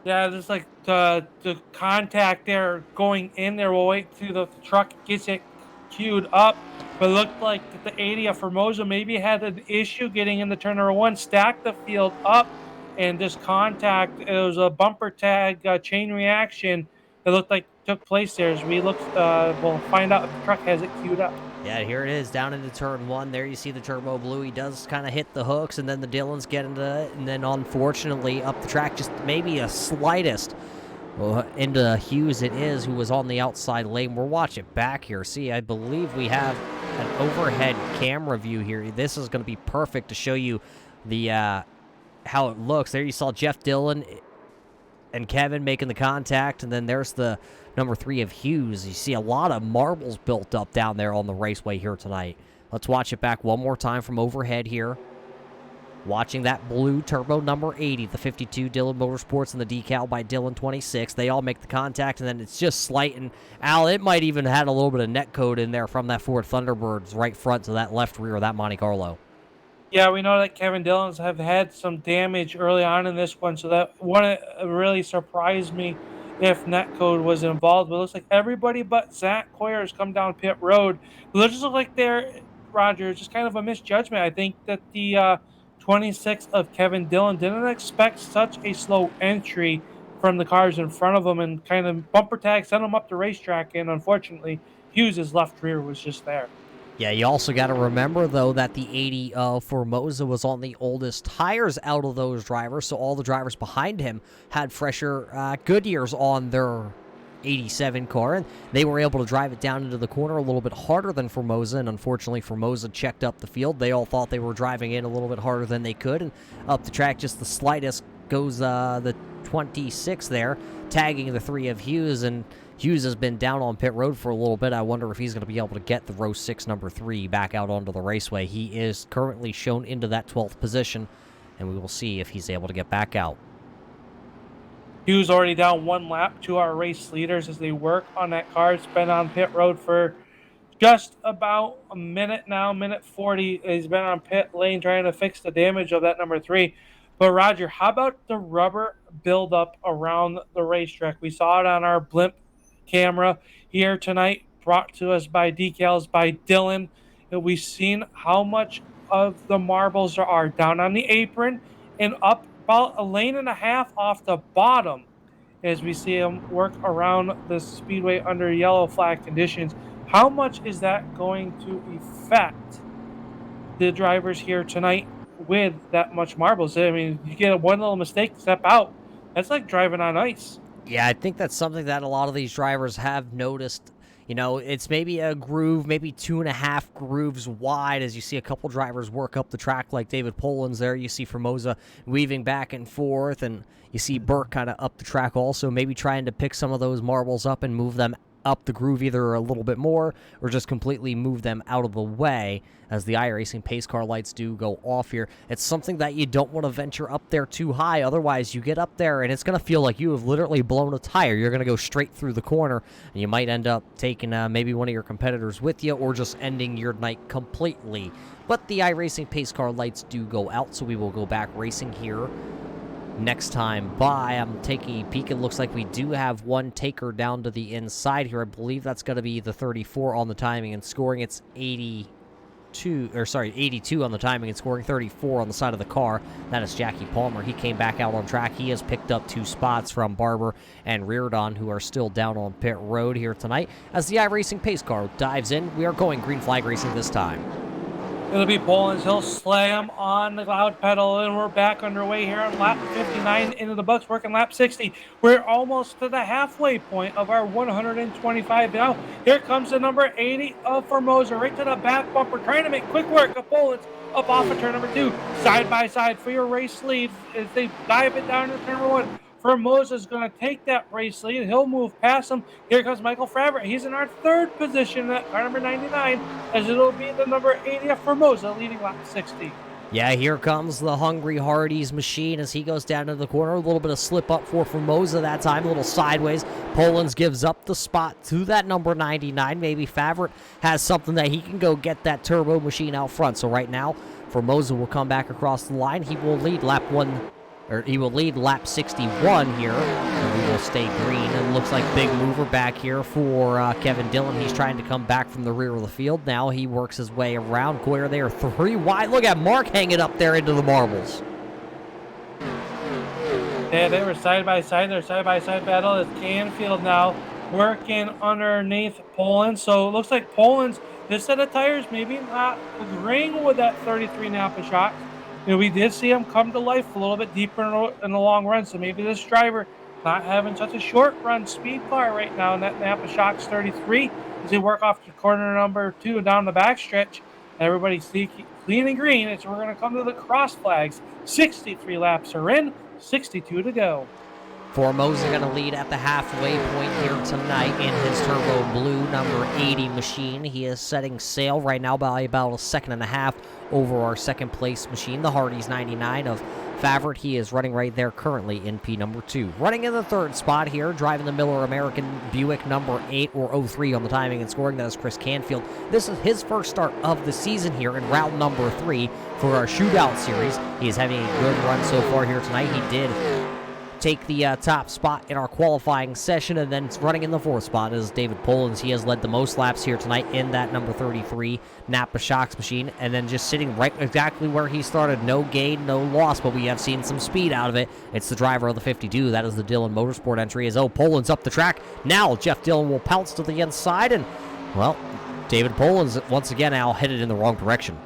Speaker 4: Yeah, just like the contact there going in there. We'll wait till the truck gets it queued up. But it looked like the 80 of Formosa maybe had an issue getting in the turn number 1, stacked the field up. And this contact, it was a bumper tag chain reaction. It looked like took place there. As we look, we'll find out if the truck has it queued up.
Speaker 3: Yeah, here it is down into turn 1. There you see the Turbo Blue. He does kind of hit the hooks, and then the Dillons get into it. And then unfortunately up the track, just maybe a slightest into Hughes it is, who was on the outside lane. We'll watch it back here. See, I believe we have an overhead camera view here. This is going to be perfect to show you the how it looks. There you saw Jeff Dillon and Kevin making the contact, and then there's the number 3 of Hughes. You see a lot of marbles built up down there on the raceway here tonight. Let's watch it back one more time from overhead here. Watching that blue turbo number 80, the 52 Dillon Motorsports and the decal by Dillon 26. They all make the contact, and then it's just slight. And, Al, it might even had a little bit of net code in there from that Ford Thunderbird's right front to that left rear of that Monte Carlo.
Speaker 4: Yeah, we know that Kevin Dillon's have had some damage early on in this one, so that one really surprised me if netcode was involved. But it looks like everybody but Zach Coyer has come down pit road. It just look like they're, Roger, just kind of a misjudgment. I think that the 26 of Kevin Dillon didn't expect such a slow entry from the cars in front of him and kind of bumper tag, sent him up the racetrack, and unfortunately, Hughes' left rear was just there.
Speaker 3: Yeah, you also got to remember, though, that the 80 of Formosa was on the oldest tires out of those drivers, so all the drivers behind him had fresher Goodyears on their 87 car, and they were able to drive it down into the corner a little bit harder than Formosa, and unfortunately Formosa checked up the field. They all thought they were driving in a little bit harder than they could, and up the track just the slightest goes the 26 there, tagging the 3 of Hughes, and Hughes has been down on pit road for a little bit. I wonder if he's going to be able to get the row 6 number 3 back out onto the raceway. He is currently shown into that 12th position, and we will see if he's able to get back out.
Speaker 4: Hughes already down 1 lap to our race leaders as they work on that car. It's been on pit road for just about a minute now, minute 40. He's been on pit lane trying to fix the damage of that number 3. But, Roger, how about the rubber buildup around the racetrack? We saw it on our blimp camera here tonight, brought to us by Decals by Dillon. And we've seen how much of the marbles there are down on the apron and up about a lane and a half off the bottom as we see them work around the speedway under yellow flag conditions. How much is that going to affect the drivers here tonight with that much marbles? I mean, you get one little mistake, step out. That's like driving on ice.
Speaker 3: Yeah, I think that's something that a lot of these drivers have noticed. You know, it's maybe a groove, maybe 2.5 grooves wide as you see a couple drivers work up the track like David Poland's there. You see Formosa weaving back and forth, and you see Burke kind of up the track also, maybe trying to pick some of those marbles up and move them up the groove either a little bit more or just completely move them out of the way as the iRacing pace car lights do go off here. It's something that you don't want to venture up there too high, otherwise you get up there and it's going to feel like you have literally blown a tire. You're going to go straight through the corner and you might end up taking maybe one of your competitors with you or just ending your night completely. But the iRacing pace car lights do go out, so we will go back racing here next time by. I'm taking a peek. It looks like we do have one taker down to the inside here. I believe that's going to be the 34 on the timing and scoring. It's 82 on the timing and scoring, 34 on the side of the car. That is Jackie Palmer. He came back out on track. He has picked up 2 spots from Barber and Reardon, who are still down on pit road here tonight. As the iRacing pace car dives in, we are going green flag racing this time.
Speaker 4: It'll be Poland's. He'll slam on the loud pedal, and we're back underway here on lap 59 into the books, working lap 60. We're almost to the halfway point of our 125 now. Here comes the number 80 of Formosa, right to the back bumper, trying to make quick work of Poland's up off of turn number 2. Side by side for your race lead as they dive it down to turn number 1. Formosa's going to take that race lead. He'll move past him. Here comes Michael Fravert. He's in our 3rd position at car number 99, as it'll be the number 80 of Formosa leading lap 60.
Speaker 3: Yeah, here comes the Hungry Hardy's machine as he goes down to the corner. A little bit of slip up for Formosa that time, a little sideways. Poland's gives up the spot to that number 99. Maybe Favret has something that he can go get that turbo machine out front. So right now, Formosa will come back across the line. He will lead lap 61 here, and we will stay green. And it looks like big mover back here for Kevin Dillon. He's trying to come back from the rear of the field. Now he works his way around. Coyer, they are 3 wide. Look at Mark hanging up there into the marbles.
Speaker 4: Yeah, they were side by side. Their side by side battle is Canfield now working underneath Poland. So it looks like Poland's this set of tires maybe not agreeing with that 33 Napa shot. You know, we did see him come to life a little bit deeper in the long run, so maybe this driver not having such a short run speed car right now in that Napa Shocks 33 as they work off to corner number 2 and down the backstretch. Everybody's clean and green as we're going to come to the cross flags. 63 laps are in, 62 to go.
Speaker 3: Formosa going to lead at the halfway point here tonight in his Turbo Blue number 80 machine. He is setting sail right now by about a second and a half over our second place machine, the Hardee's 99 of Favert. He is running right there currently in P number 2. Running in the third spot here, driving the Miller American Buick number 8 or 03 on the timing and scoring. That is Chris Canfield. This is his first start of the season here in round number 3 for our Shootout series. He is having a good run so far here tonight. He did take the top spot in our qualifying session, and then running in the 4th spot is David Polans. He has led the most laps here tonight in that number 33 Napa Shocks machine, and then just sitting right exactly where he started. No gain, no loss, but we have seen some speed out of it. It's the driver of the 52. That is the Dillon Motorsport entry. As Polans up the track. Now Jeff Dillon will pounce to the inside, and, well, David Polans once again now headed in the wrong direction.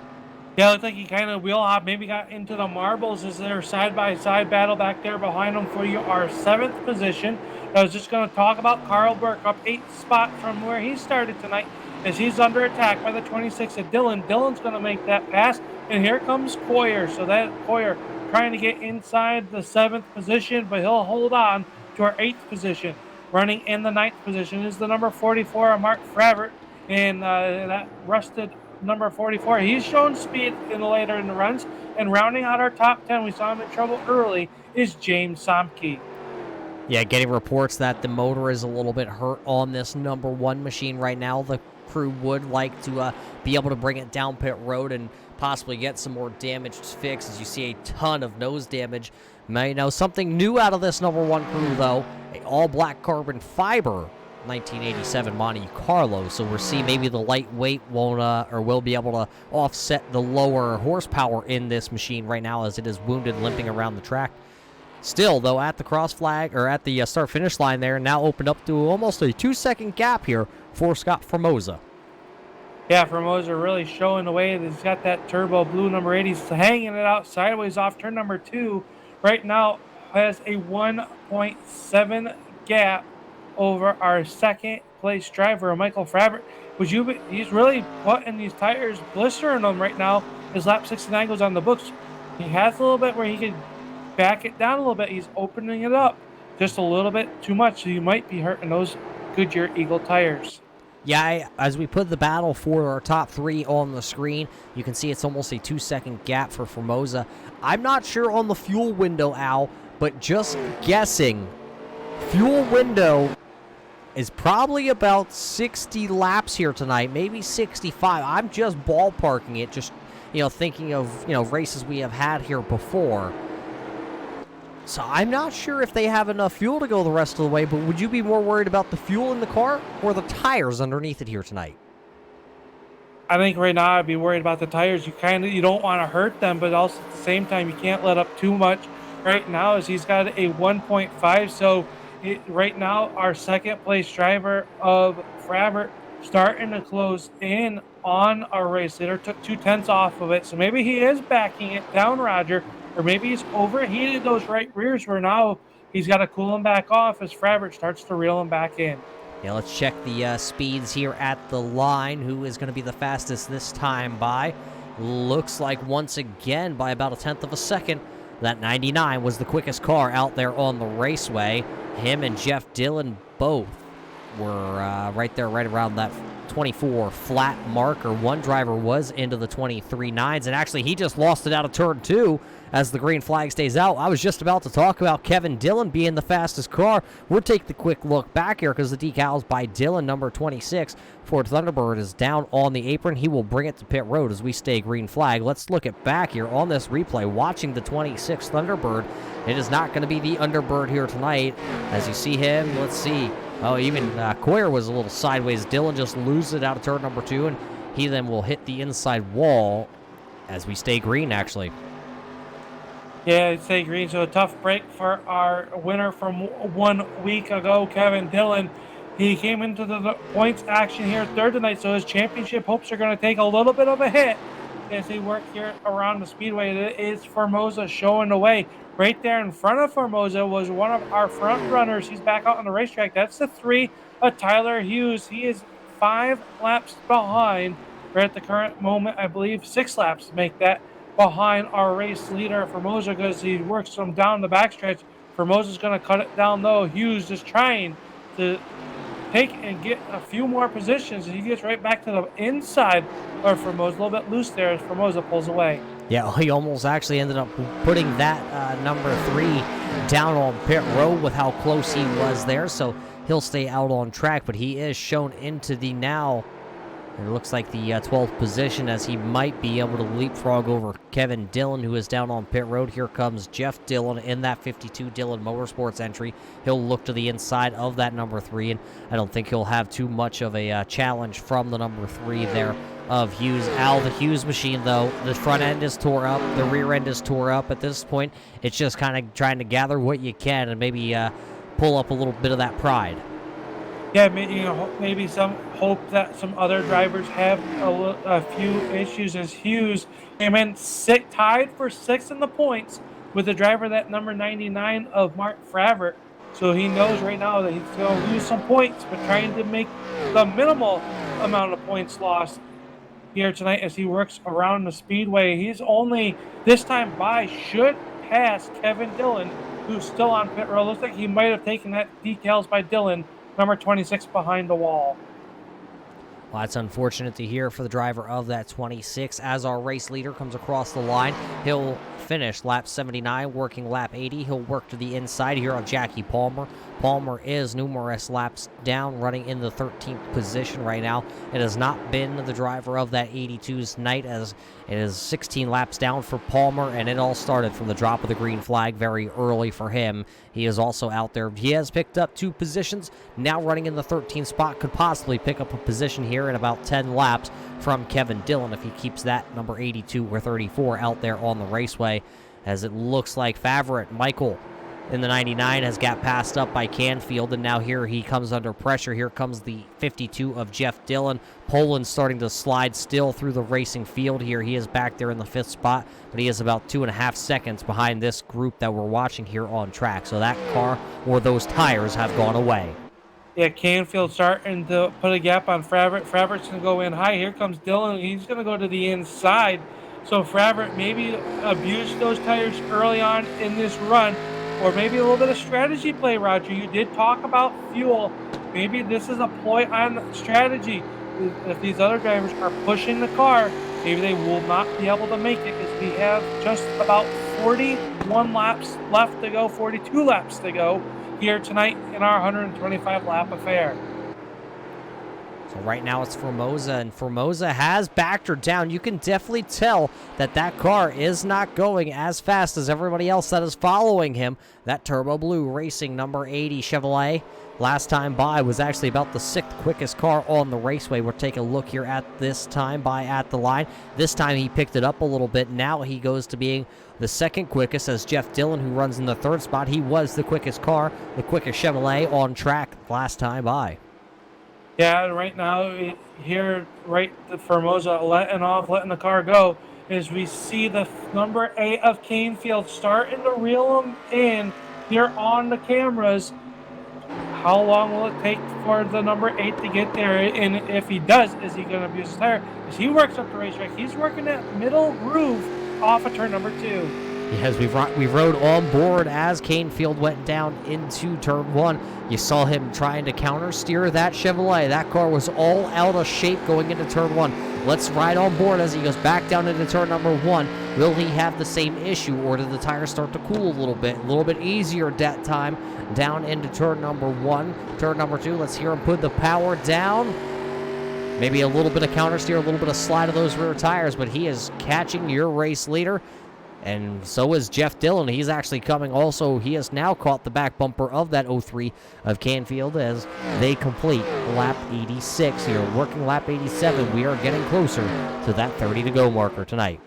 Speaker 4: Yeah, it looked like he kind of maybe got into the marbles. Is there side-by-side battle back there behind him for our 7th position? I was just going to talk about Carl Burke up 8th spot from where he started tonight as he's under attack by the 26 of Dillon. Dillon's going to make that pass, and here comes Coyer. So that Coyer trying to get inside the 7th position, but he'll hold on to our 8th position. Running in the 9th position is the number 44 of Mark Favert, and that rusted number 44. He's shown speed later in the runs, and rounding out our top 10, we saw him in trouble early, is James Somke.
Speaker 3: Yeah, getting reports that the motor is a little bit hurt on this number 1 machine right now. The crew would like to be able to bring it down pit road and possibly get some more damaged fixed, as you see a ton of nose damage. Something new out of this number 1 crew, though, a all-black carbon fiber 1987 Monte Carlo, so we'll see maybe the lightweight won't or will be able to offset the lower horsepower in this machine right now, as it is wounded, limping around the track. Still, though, at the cross flag, or at the start-finish line there, now opened up to almost a 2-second gap here for Scott Formosa.
Speaker 4: Yeah, Formosa really showing the way. He's got that Turbo Blue number 8. He's hanging it out sideways off turn number 2. Right now has a 1.7 gap over our second place driver, Michael Favert. He's really putting these tires, blistering them right now. His lap 69 goes on the books. He has a little bit where he can back it down a little bit. He's opening it up just a little bit too much, so you might be hurting those Goodyear Eagle tires.
Speaker 3: Yeah, as we put the battle for our top 3 on the screen, you can see it's almost a 2-second gap for Formosa. I'm not sure on the fuel window, Al, but just guessing, fuel window is probably about 60 laps here tonight, maybe 65. I'm just ballparking it, just, thinking of, races we have had here before. So I'm not sure if they have enough fuel to go the rest of the way, but would you be more worried about the fuel in the car or the tires underneath it here tonight?
Speaker 4: I think right now I'd be worried about the tires. You don't want to hurt them, but also at the same time, you can't let up too much. Right now, as he's got a 1.5, so right now, our second place driver of Favert starting to close in on our race leader. Took 2/10 off of it, so maybe he is backing it down, Roger, or maybe he's overheated those right rears where now he's got to cool them back off as Favert starts to reel them back in.
Speaker 3: Yeah, let's check the speeds here at the line. Who is going to be the fastest this time by? Looks like once again by about 1/10 of a second. That 99 was the quickest car out there on the raceway. Him and Jeff Dillon both were right there, right around that 24 flat marker. One driver was into the 23.9s, and actually he just lost it out of turn 2 as the green flag stays out. I was just about to talk about Kevin Dillon being the fastest car. We'll take the quick look back here because the decals by Dillon, number 26, Ford Thunderbird, is down on the apron. He will bring it to pit road as we stay green flag. Let's look at back here on this replay, watching the 26 Thunderbird. It is not going to be the Underbird here tonight. As you see him, let's see. Oh, even Coyer was a little sideways. Dillon just loses it out of turn number 2, and he then will hit the inside wall as we stay green, actually.
Speaker 4: Yeah, I'd say green. So a tough break for our winner from 1 week ago, Kevin Dillon. He came into the points action here third tonight, so his championship hopes are going to take a little bit of a hit as he worked here around the speedway. It is Formosa showing the way. Right there in front of Formosa was one of our front runners. He's back out on the racetrack. That's the 3 of Tyler Hughes. He is 5 laps behind. We're at the current moment, I believe, 6 laps to make that behind our race leader Formosa because he works from down the backstretch Formosa's going to cut it down, though. Hughes just trying to take and get a few more positions. He gets right back to the inside of Formosa. A little bit loose there as Formosa pulls away.
Speaker 3: Yeah, he almost actually ended up putting that number 3 down on pit road with how close he was there, so he'll stay out on track, but he is shown into the now, it looks like the 12th position, as he might be able to leapfrog over Kevin Dillon, who is down on pit road. Here comes Jeff Dillon in that 52 Dillon Motorsports entry. He'll look to the inside of that number 3, and I don't think he'll have too much of a challenge from the number 3 there of Hughes. Al, the Hughes machine, though, the front end is tore up, the rear end is tore up. At this point, it's just kind of trying to gather what you can and maybe pull up a little bit of that pride.
Speaker 4: Yeah, maybe some hope that some other drivers have a few issues, as Hughes came in tied for 6th in the points with the driver that number 99 of Mark Fravert. So he knows right now that he's going to lose some points, but trying to make the minimal amount of points lost here tonight as he works around the speedway. He's only, this time by, should pass Kevin Dillon, who's still on pit road. Looks like he might have taken that decals by Dillon, number 26 behind the wall.
Speaker 3: Well, that's unfortunate to hear for the driver of that 26. As our race leader comes across the line, he'll finish lap 79, working lap 80. He'll work to the inside here of Jackie Palmer. Palmer is numerous laps down, running in the 13th position right now. It has not been the driver of that 82's night, as it is 16 laps down for Palmer, and it all started from the drop of the green flag very early for him. He is also out there. He has picked up 2 positions, now running in the 13th spot, could possibly pick up a position here in about 10 laps from Kevin Dillon if he keeps that number 82 or 34 out there on the raceway, as it looks like Favorite Michael in the 99 has got passed up by Canfield, and now here he comes under pressure. Here comes the 52 of Jeff Dillon. Poland starting to slide still through the racing field here. He is back there in the 5th spot, but he is about 2.5 seconds behind this group that we're watching here on track. So that car or those tires have gone away.
Speaker 4: Yeah, Canfield starting to put a gap on Fravert. Fravert's going to go in high. Here comes Dillon. He's going to go to the inside. So Fravert maybe abused those tires early on in this run, or maybe a little bit of strategy play, Roger. You did talk about fuel. Maybe this is a ploy on strategy. If these other drivers are pushing the car, maybe they will not be able to make it, as we have just about 41 laps left to go, 42 laps to go here tonight in our 125-lap affair.
Speaker 3: So right now it's Formosa, and Formosa has backed her down. You can definitely tell that that car is not going as fast as everybody else that is following him. That Turbo Blue Racing number 80 Chevrolet last time by was actually about the 6th quickest car on the raceway. We're taking a look here at this time by at the line. This time he picked it up a little bit. Now he goes to being the 2nd quickest, as Jeff Dillon, who runs in the 3rd spot, he was the quickest car, the quickest Chevrolet on track last time by.
Speaker 4: Yeah, right now, here, right, the Formosa letting the car go, as we see the number 8 of Canfield starting to reel him in here on the cameras. How long will it take for the number 8 to get there? And if he does, is he going to abuse his tire? As he works up the racetrack, he's working that middle groove off of turn number 2.
Speaker 3: Yes, we rode on board as Canfield went down into turn 1. You saw him trying to counter steer that Chevrolet. That car was all out of shape going into turn 1. Let's ride on board as he goes back down into turn number 1. Will he have the same issue, or did the tires start to cool a little bit easier that time down into turn number 1? Turn number 2, let's hear him put the power down. Maybe a little bit of counter steer, a little bit of slide of those rear tires, but he is catching your race leader. And so is Jeff Dillon. He's actually coming also. He has now caught the back bumper of that 03 of Canfield as they complete lap 86 here. Working lap 87, we are getting closer to that 30 to go marker tonight.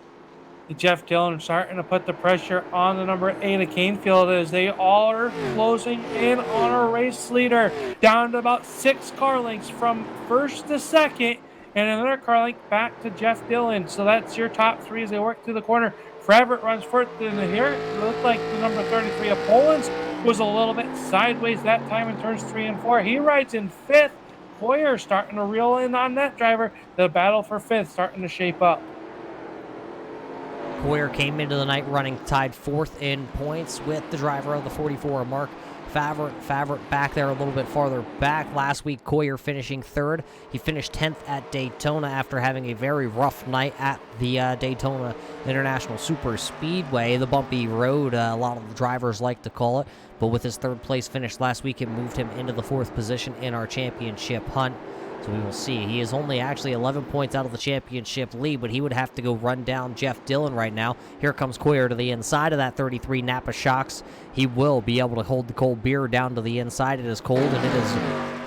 Speaker 4: Jeff Dillon starting to put the pressure on the number 8 of Canfield, as they all are closing in on our race leader, down to about 6 car lengths from 1st to 2nd, and another car length back to Jeff Dillon. So that's your top 3 as they work through the corner. Fravert runs first in here. It looked like the number 33 of Poland's was a little bit sideways that time in turns 3 and 4. He rides in 5th. Hoyer starting to reel in on that driver. The battle for 5th starting to shape up.
Speaker 3: Coyer came into the night running tied 4th in points with the driver of the 44, Mark Favorite back there a little bit farther back. Last week, Coyer finishing 3rd. He finished 10th at Daytona after having a very rough night at the Daytona International Super Speedway, the bumpy road, a lot of the drivers like to call it. But with his 3rd place finish last week, it moved him into the 4th position in our championship hunt. So we will see. He is only actually 11 points out of the championship lead, but he would have to go run down Jeff Dillon right now. Here comes Coyer to the inside of that 33 Napa Shocks. He will be able to hold the cold beer down to the inside. It is cold, and it is,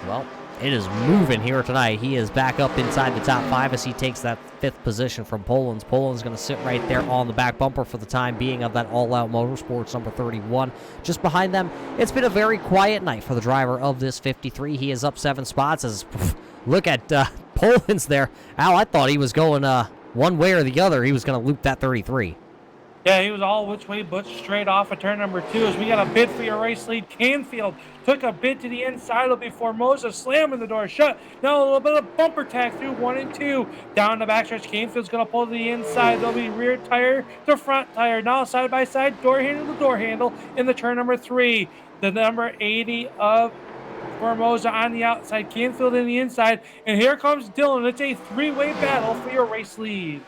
Speaker 3: well, it is moving here tonight. He is back up inside the top 5 as he takes that 5th position from Poland's. Poland's going to sit right there on the back bumper for the time being of that All-Out Motorsports number 31. Just behind them, it's been a very quiet night for the driver of this 53. He is up 7 spots as... Look at Poland's there. Al, I thought he was going one way or the other. He was going to loop that 33.
Speaker 4: Yeah, he was all which way but straight off of turn number 2 as we got a bid for your race lead. Canfield took a bid to the inside. It'll be Formosa slamming the door shut. Now a little bit of bumper tag through 1 and 2. Down the backstretch, Canfield's going to pull to the inside. There'll be rear tire to front tire. Now side by side, door handle to door handle in the turn number 3. The number 80 of Formosa on the outside, Canfield in the inside, and here comes Dillon. It's a 3-way battle for your race lead.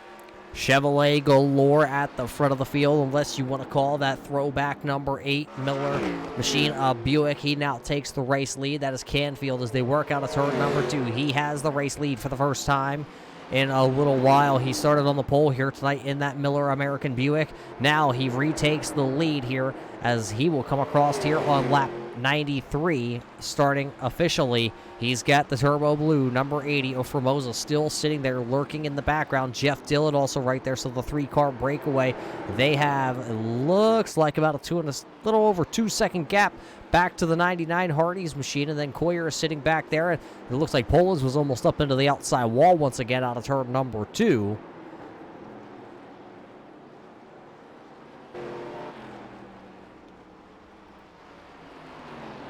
Speaker 3: Chevrolet galore at the front of the field, unless you want to call that throwback number 8 Miller machine Buick. He now takes the race lead. That is Canfield as they work out a turn number 2. He has the race lead for the first time in a little while. He started on the pole here tonight in that Miller American Buick. Now he retakes the lead here as he will come across here on lap 93 starting officially. He's got the turbo blue number 80 of Formosa still sitting there lurking in the background. Jeff Dillon also right there, so the 3-car breakaway. They have, it looks like about a little over 2-second gap back to the 99 Hardee's machine, and then Coyer is sitting back there. It looks like Poland's was almost up into the outside wall once again out of turn number 2.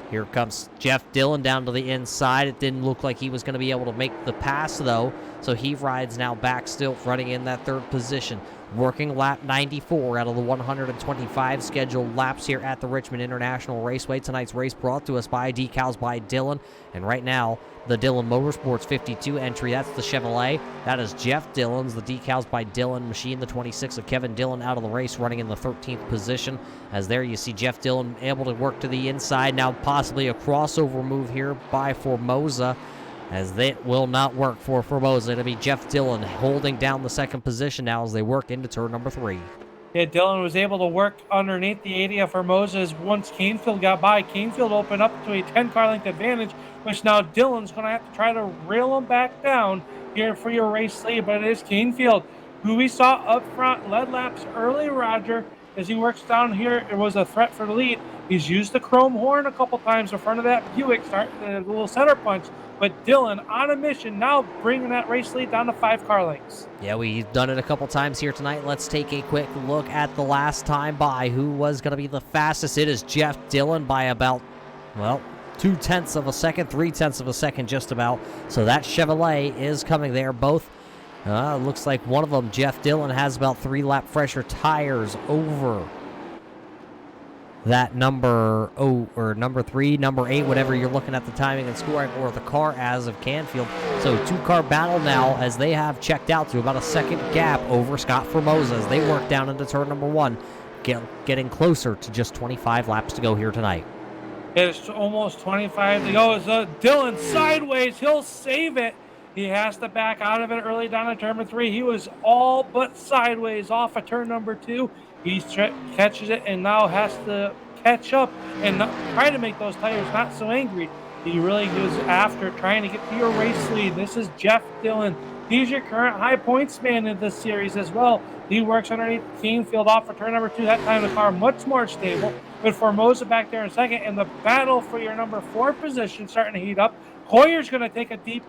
Speaker 3: Here comes Jeff Dillon down to the inside. It didn't look like he was going to be able to make the pass, though. So he rides now back still, running in that 3rd position. Working lap 94 out of the 125 scheduled laps here at the Richmond International Raceway. Tonight's race brought to us by Decals by Dillon. And right now, the Dillon Motorsports 52 entry, that's the Chevrolet. That is Jeff Dillon's, the Decals by Dillon machine, the 26 of Kevin Dillon out of the race, running in the 13th position. As there you see Jeff Dillon able to work to the inside. Now possibly a crossover move here by Formosa, as that will not work for Formosa. It'll be Jeff Dillon holding down the 2nd position now as they work into turn number 3.
Speaker 4: Yeah, Dillon was able to work underneath the 80 of Formosa's once Canfield got by. Canfield opened up to a 10-car length advantage, which now Dillon's going to have to try to reel him back down here for your race lead. But it is Canfield, who we saw up front, led laps early, Roger. As he works down here, it was a threat for the lead. He's used the chrome horn a couple times in front of that Buick, starting a little center punch. But Dillon on a mission, now bringing that race lead down to 5 car lengths.
Speaker 3: Yeah, we've done it a couple times here tonight. Let's take a quick look at the last time by. Who was going to be the fastest? It is Jeff Dillon by about, well, 0.2 of a second, 0.3 of a second just about. So that Chevrolet is coming there. Both, looks like one of them, Jeff Dillon, has about 3 lap fresher tires over that number 3, number 8, whatever you're looking at the timing and scoring, or the car as of Canfield. So 2-car battle now as they have checked out to about a second gap over Scott Formosa as they work down into turn number 1, getting closer to just 25 laps to go here tonight.
Speaker 4: It's almost 25 to go. As Dillon sideways, he'll save it. He has to back out of it early down at turn number 3. He was all but sideways off of turn number 2. He catches it and now has to catch up and try to make those tires not so angry. He really goes after trying to get to your race lead. This is Jeff Dillon. He's your current high points man in this series as well. He works underneath Canfield off for turn number 2. That time the car much more stable. With Formosa back there in second, and the battle for your number 4 position starting to heat up. Coyer's going to take a deep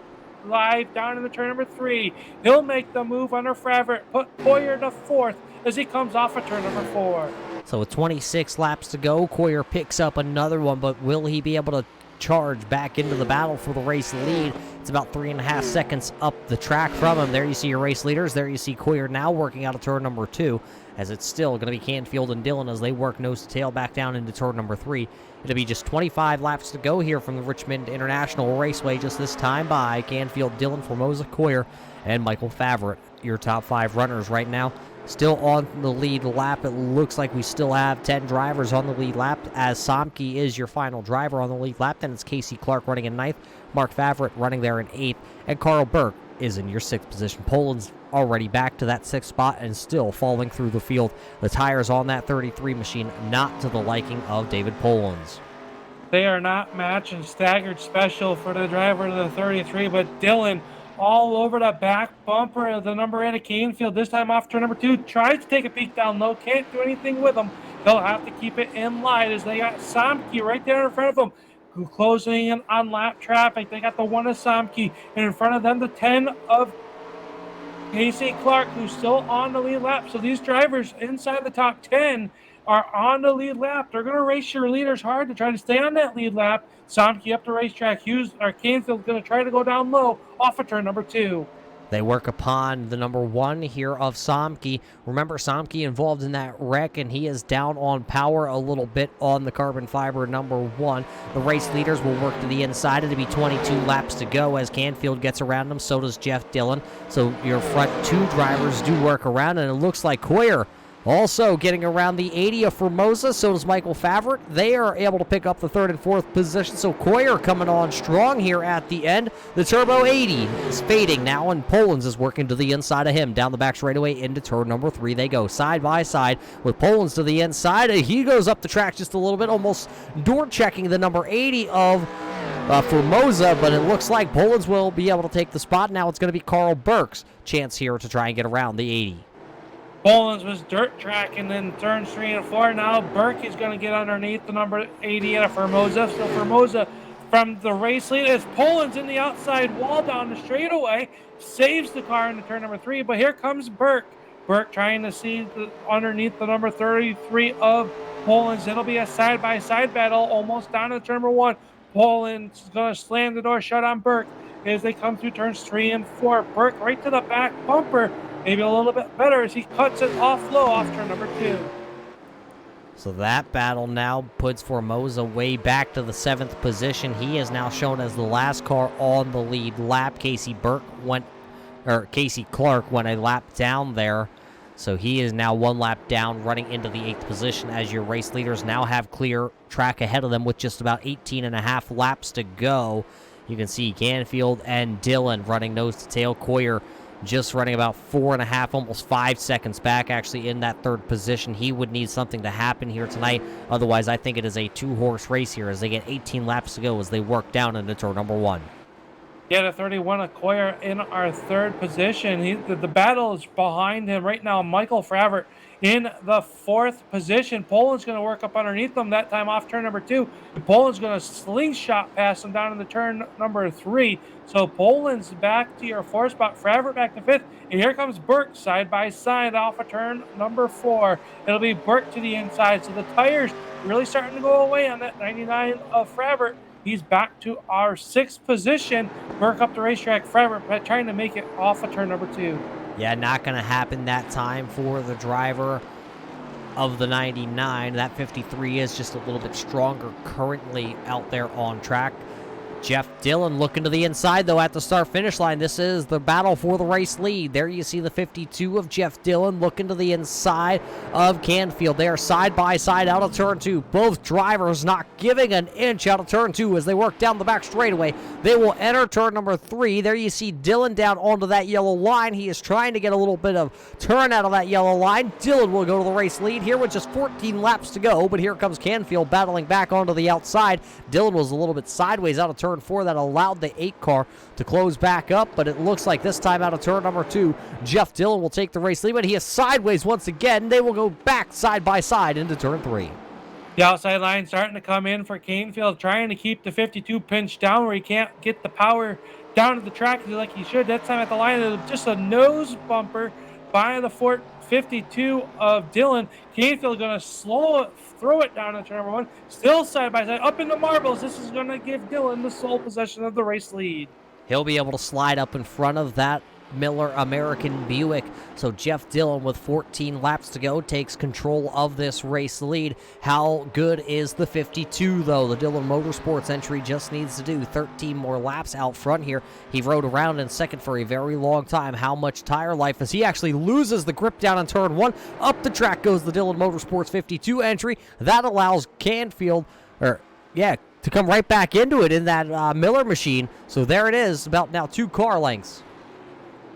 Speaker 4: dive down in the turn number 3. He'll make the move under Favorite, put Coyer to 4th as he comes off of turn number 4.
Speaker 3: So with 26 laps to go, Coyer picks up another one, but will he be able to charge back into the battle for the race lead. It's about 3.5 seconds up the track from him. There you see your race leaders. There you see Coyer now working out of turn number 2, as it's still going to be Canfield and Dillon as they work nose to tail back down into turn number 3. It'll be just 25 laps to go here from the Richmond International Raceway, just this time by Canfield, Dillon, Formosa, Coyer, and Michael Favorite, your top 5 runners right now. Still on the lead lap. It looks like we still have 10 drivers on the lead lap, as Somke is your final driver on the lead lap. Then it's Casey Clark running in 9th, Mark Favorite running there in 8th, and Carl Burke is in your 6th position. Poland's already back to that 6th spot and still falling through the field. The tires on that 33 machine not to the liking of David Poland's.
Speaker 4: They are not match and staggered special for the driver of the 33, but Dillon all over the back bumper of the number 8 of Canfield. This time off turn number 2. Tries to take a peek down low. Can't do anything with him. They'll have to keep it in line as they got Somke right there in front of them, closing in on lap traffic. They got the 1 of Somke, and in front of them the 10 of Casey Clark, who's still on the lead lap. So these drivers inside the top 10 are on the lead lap. They're going to race your leaders hard to try to stay on that lead lap. Somke up the racetrack. Canfield's going to try to go down low off of turn number 2.
Speaker 3: They work upon the number 1 here of Somke. Remember, Somke involved in that wreck, and he is down on power a little bit on the carbon fiber number 1. The race leaders will work to the inside. It'll be 22 laps to go as Canfield gets around them. So does Jeff Dillon. So your front 2 drivers do work around, and it looks like Coyer also getting around the 80 of Formosa. So does Michael Favorite. They are able to pick up the 3rd and 4th position. So Coyer coming on strong here at the end. The Turbo 80 is fading now, and Poland's is working to the inside of him. Down the back straightaway into turn number 3 they go, side by side with Poland's to the inside. He goes up the track just a little bit, almost door checking the number 80 of Formosa, but it looks like Poland's will be able to take the spot. Now it's going to be Carl Burke's chance here to try and get around the 80.
Speaker 4: Poland's was dirt track, and then turns 3 and 4. Now Burke is going to get underneath the number 80 at Formosa. So Formosa from the race lead as Poland's in the outside wall down the straightaway, saves the car into turn number 3. But here comes Burke. Burke trying to see underneath the number 33 of Poland's. It'll be a side-by-side battle almost down to turn number 1. Poland's going to slam the door shut on Burke as they come through turns 3 and 4. Burke right to the back bumper. Maybe a little bit better as he cuts it off low off turn number 2.
Speaker 3: So that battle now puts Formosa way back to the 7th position. He is now shown as the last car on the lead lap. Casey Clark went a lap down there. So he is now 1 lap down, running into the 8th position as your race leaders now have clear track ahead of them with just about 18.5 laps to go. You can see Canfield and Dillon running nose to tail. Coyer just running about 4.5, almost 5 seconds back, actually, in that 3rd position. He would need something to happen here tonight. Otherwise, I think it is a 2-horse race here as they get 18 laps to go as they work down into turn number 1.
Speaker 4: Yeah, the 31 of Coyer in our 3rd position. The battle is behind him right now. Michael Favorite in the 4th position. Poland's going to work up underneath them, that time off turn number 2. Poland's going to slingshot past him down in the turn number 3. So Poland's back to your 4th spot. Favorite back to 5th. And here comes Burke side by side off of turn number 4. It'll be Burke to the inside. So the tires really starting to go away on that 99 of Favorite. He's back to our 6th position. Burke up the racetrack. Favorite trying to make it off of turn number 2.
Speaker 3: Yeah, not going to happen that time for the driver of the 99. That 53 is just a little bit stronger currently out there on track. Jeff Dillon looking to the inside, though, at the start-finish line. This is the battle for the race lead. There you see the 52 of Jeff Dillon looking to the inside of Canfield. They are side-by-side out of turn 2. Both drivers not giving an inch out of turn 2 as they work down the back straightaway. They will enter turn number 3. There you see Dillon down onto that yellow line. He is trying to get a little bit of turn out of that yellow line. Dillon will go to the race lead here with just 14 laps to go, but here comes Canfield battling back onto the outside. Dillon was a little bit sideways out of turn 4. That allowed the 8 car to close back up, but it looks like this time out of turn number 2, Jeff Dillon will take the race lead, but he is sideways once again. They will go back side by side into turn 3.
Speaker 4: The outside line starting to come in for Canfield, trying to keep the 52 pinched down where he can't get the power down to the track like he should. That time at the line, it was just a nose bumper by the 52 of Dylan. Canfield going to throw it down into turn number 1. Still side by side, up in the marbles. This is going to give Dylan the sole possession of the race lead.
Speaker 3: He'll be able to slide up in front of that Miller American Buick. So Jeff Dillon, with 14 laps to go, takes control of this race lead. How good is the 52, though? The Dillon Motorsports entry just needs to do 13 more laps out front here. He rode around in second for a very long time. How much tire life as he actually loses the grip down on turn 1. Up the track goes the Dillon Motorsports 52 entry. That allows Canfield, to come right back into it in that Miller machine. So there it is, about now 2 car lengths.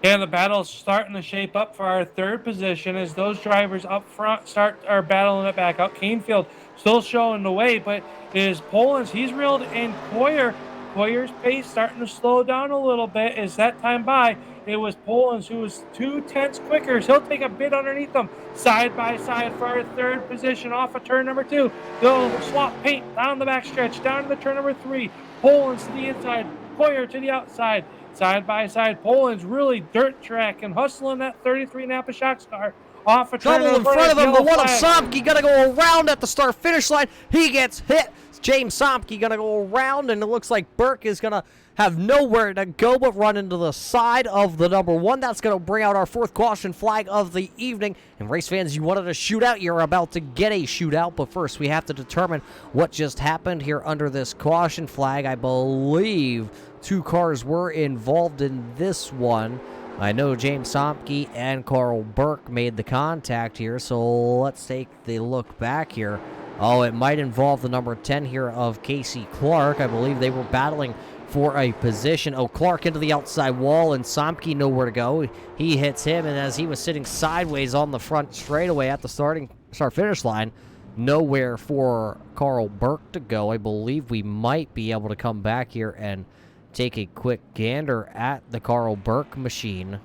Speaker 4: And the battle's starting to shape up for our third position as those drivers up front are battling it back out. Canfield still showing the way, but it is Polans. He's reeled in Coyer. Coyer's pace starting to slow down a little bit as that time by. It was Polans who was 2/10 quicker. So he'll take a bit underneath them. Side by side for our third position off of turn number 2. They'll swap paint down the backstretch, down to the turn number 3. Polans to the inside, Coyer to the outside. Side by side, Poland's really dirt track and hustling that 33 Napa Shocks car off a
Speaker 3: Trouble in front of him, but what of Somke gonna go around at the start-finish line. He gets hit. James Somke gonna go around, and it looks like Burke is gonna have nowhere to go but run into the side of the number 1. That's gonna bring out our 4th caution flag of the evening. And race fans, you wanted a shootout, you're about to get a shootout, but first we have to determine what just happened here under this caution flag. I believe 2 cars were involved in this one. I know James Somke and Carl Burke made the contact here, so let's take the look back here. Oh, it might involve the number 10 here of Casey Clark. I believe they were battling for a position. Oh, Clark into the outside wall, and Somke nowhere to go. He hits him, and as he was sitting sideways on the front straightaway at the start-finish line, nowhere for Carl Burke to go. I believe we might be able to come back here and take a quick gander at the Carl Burke machine.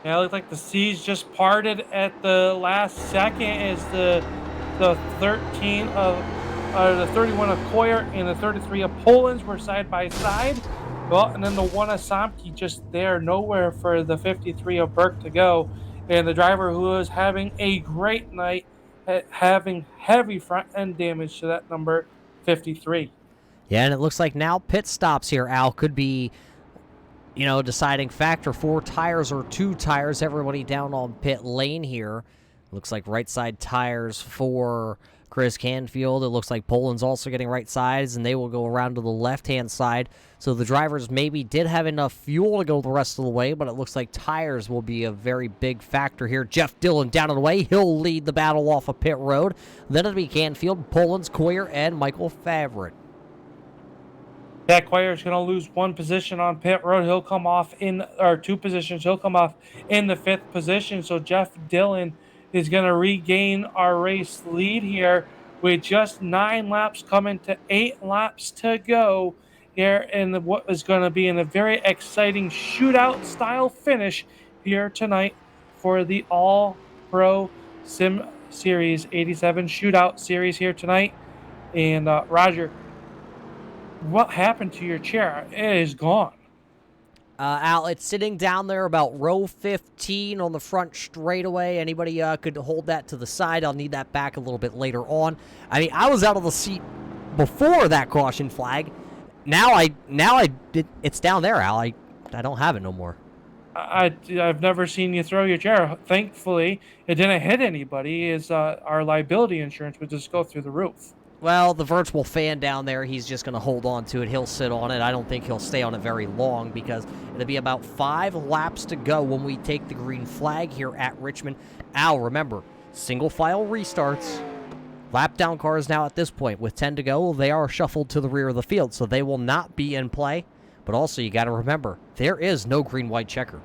Speaker 4: Yeah, it looked like the seas just parted at the last second as the 13 of the 31 of Coyer and the 33 of Polans were side by side. Well, and then the 1 of Somke just there, nowhere for the 53 of Burke to go. And the driver who was having a great night, having heavy front end damage to that number 53.
Speaker 3: Yeah, and it looks like now pit stops here, Al, could be, deciding factor. 4 tires or 2 tires. Everybody down on pit lane here. Looks like right side tires for Chris Canfield. It looks like Poland's also getting right sides, and they will go around to the left-hand side. So the drivers maybe did have enough fuel to go the rest of the way, but it looks like tires will be a very big factor here. Jeff Dillon down and away. He'll lead the battle off of pit road. Then it'll be Canfield, Poland's, Coyer, and Michael Favret.
Speaker 4: Yeah, Coyer's going to lose 1 position on pit road. He'll come off or 2 positions. He'll come off in the 5th position. So Jeff Dillon is going to regain our race lead here with just 9 laps coming to 8 laps to go here in what is going to be in a very exciting shootout style finish here tonight for the All Pro Sim Series 87 shootout series here tonight. And Roger, what happened to your chair? It is gone.
Speaker 3: Al, it's sitting down there about row 15 on the front straightaway. Anybody could hold that to the side. I'll need that back a little bit later on. I mean, I was out of the seat before that caution flag. It's down there, Al. I don't have it no more.
Speaker 4: I've never seen you throw your chair. Thankfully, it didn't hit anybody, as our liability insurance would just go through the roof.
Speaker 3: Well, the virtual fan down there, he's just going to hold on to it. He'll sit on it. I don't think he'll stay on it very long because it'll be about 5 laps to go when we take the green flag here at Richmond. Al, remember, single file restarts. Lap down cars now at this point with 10 to go. They are shuffled to the rear of the field, so they will not be in play. But also, you got to remember, there is no green-white checker.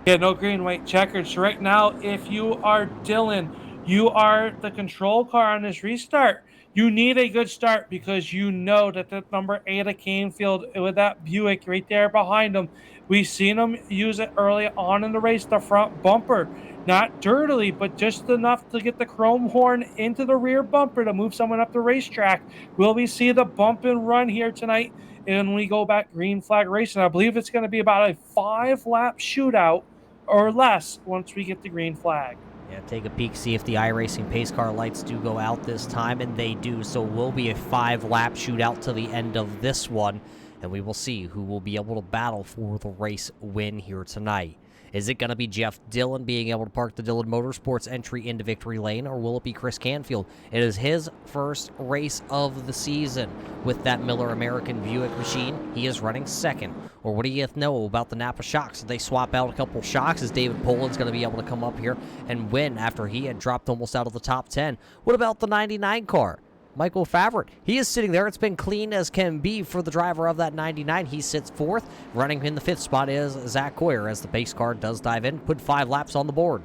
Speaker 4: Yeah, no green-white checker. So right now, if you are Dylan, you are the control car on this restart. You need a good start because you know that the number 8 of Canfield with that Buick right there behind him, we've seen him use it early on in the race, the front bumper. Not dirtily, but just enough to get the chrome horn into the rear bumper to move someone up the racetrack. Will we see the bump and run here tonight? And we go back green flag racing. I believe it's going to be about a 5-lap shootout or less once we get the green flag.
Speaker 3: Yeah, take a peek, see if the iRacing pace car lights do go out this time, and they do. So it will be a 5-lap shootout to the end of this one, and we will see who will be able to battle for the race win here tonight. Is it going to be Jeff Dillon being able to park the Dillon Motorsports entry into victory lane, or will it be Chris Canfield? It is his first race of the season with that Miller American Buick machine. He is running second. Or what do you know about the Napa shocks? Did they swap out a couple shocks? Is David Poland's going to be able to come up here and win after he had dropped almost out of the top 10? What about the 99 car? Michael Favret, he is sitting there. It's been clean as can be for the driver of that 99. He sits fourth. Running in the 5th spot is Zach Coyer as the pace car does dive in. Put 5 laps on the board.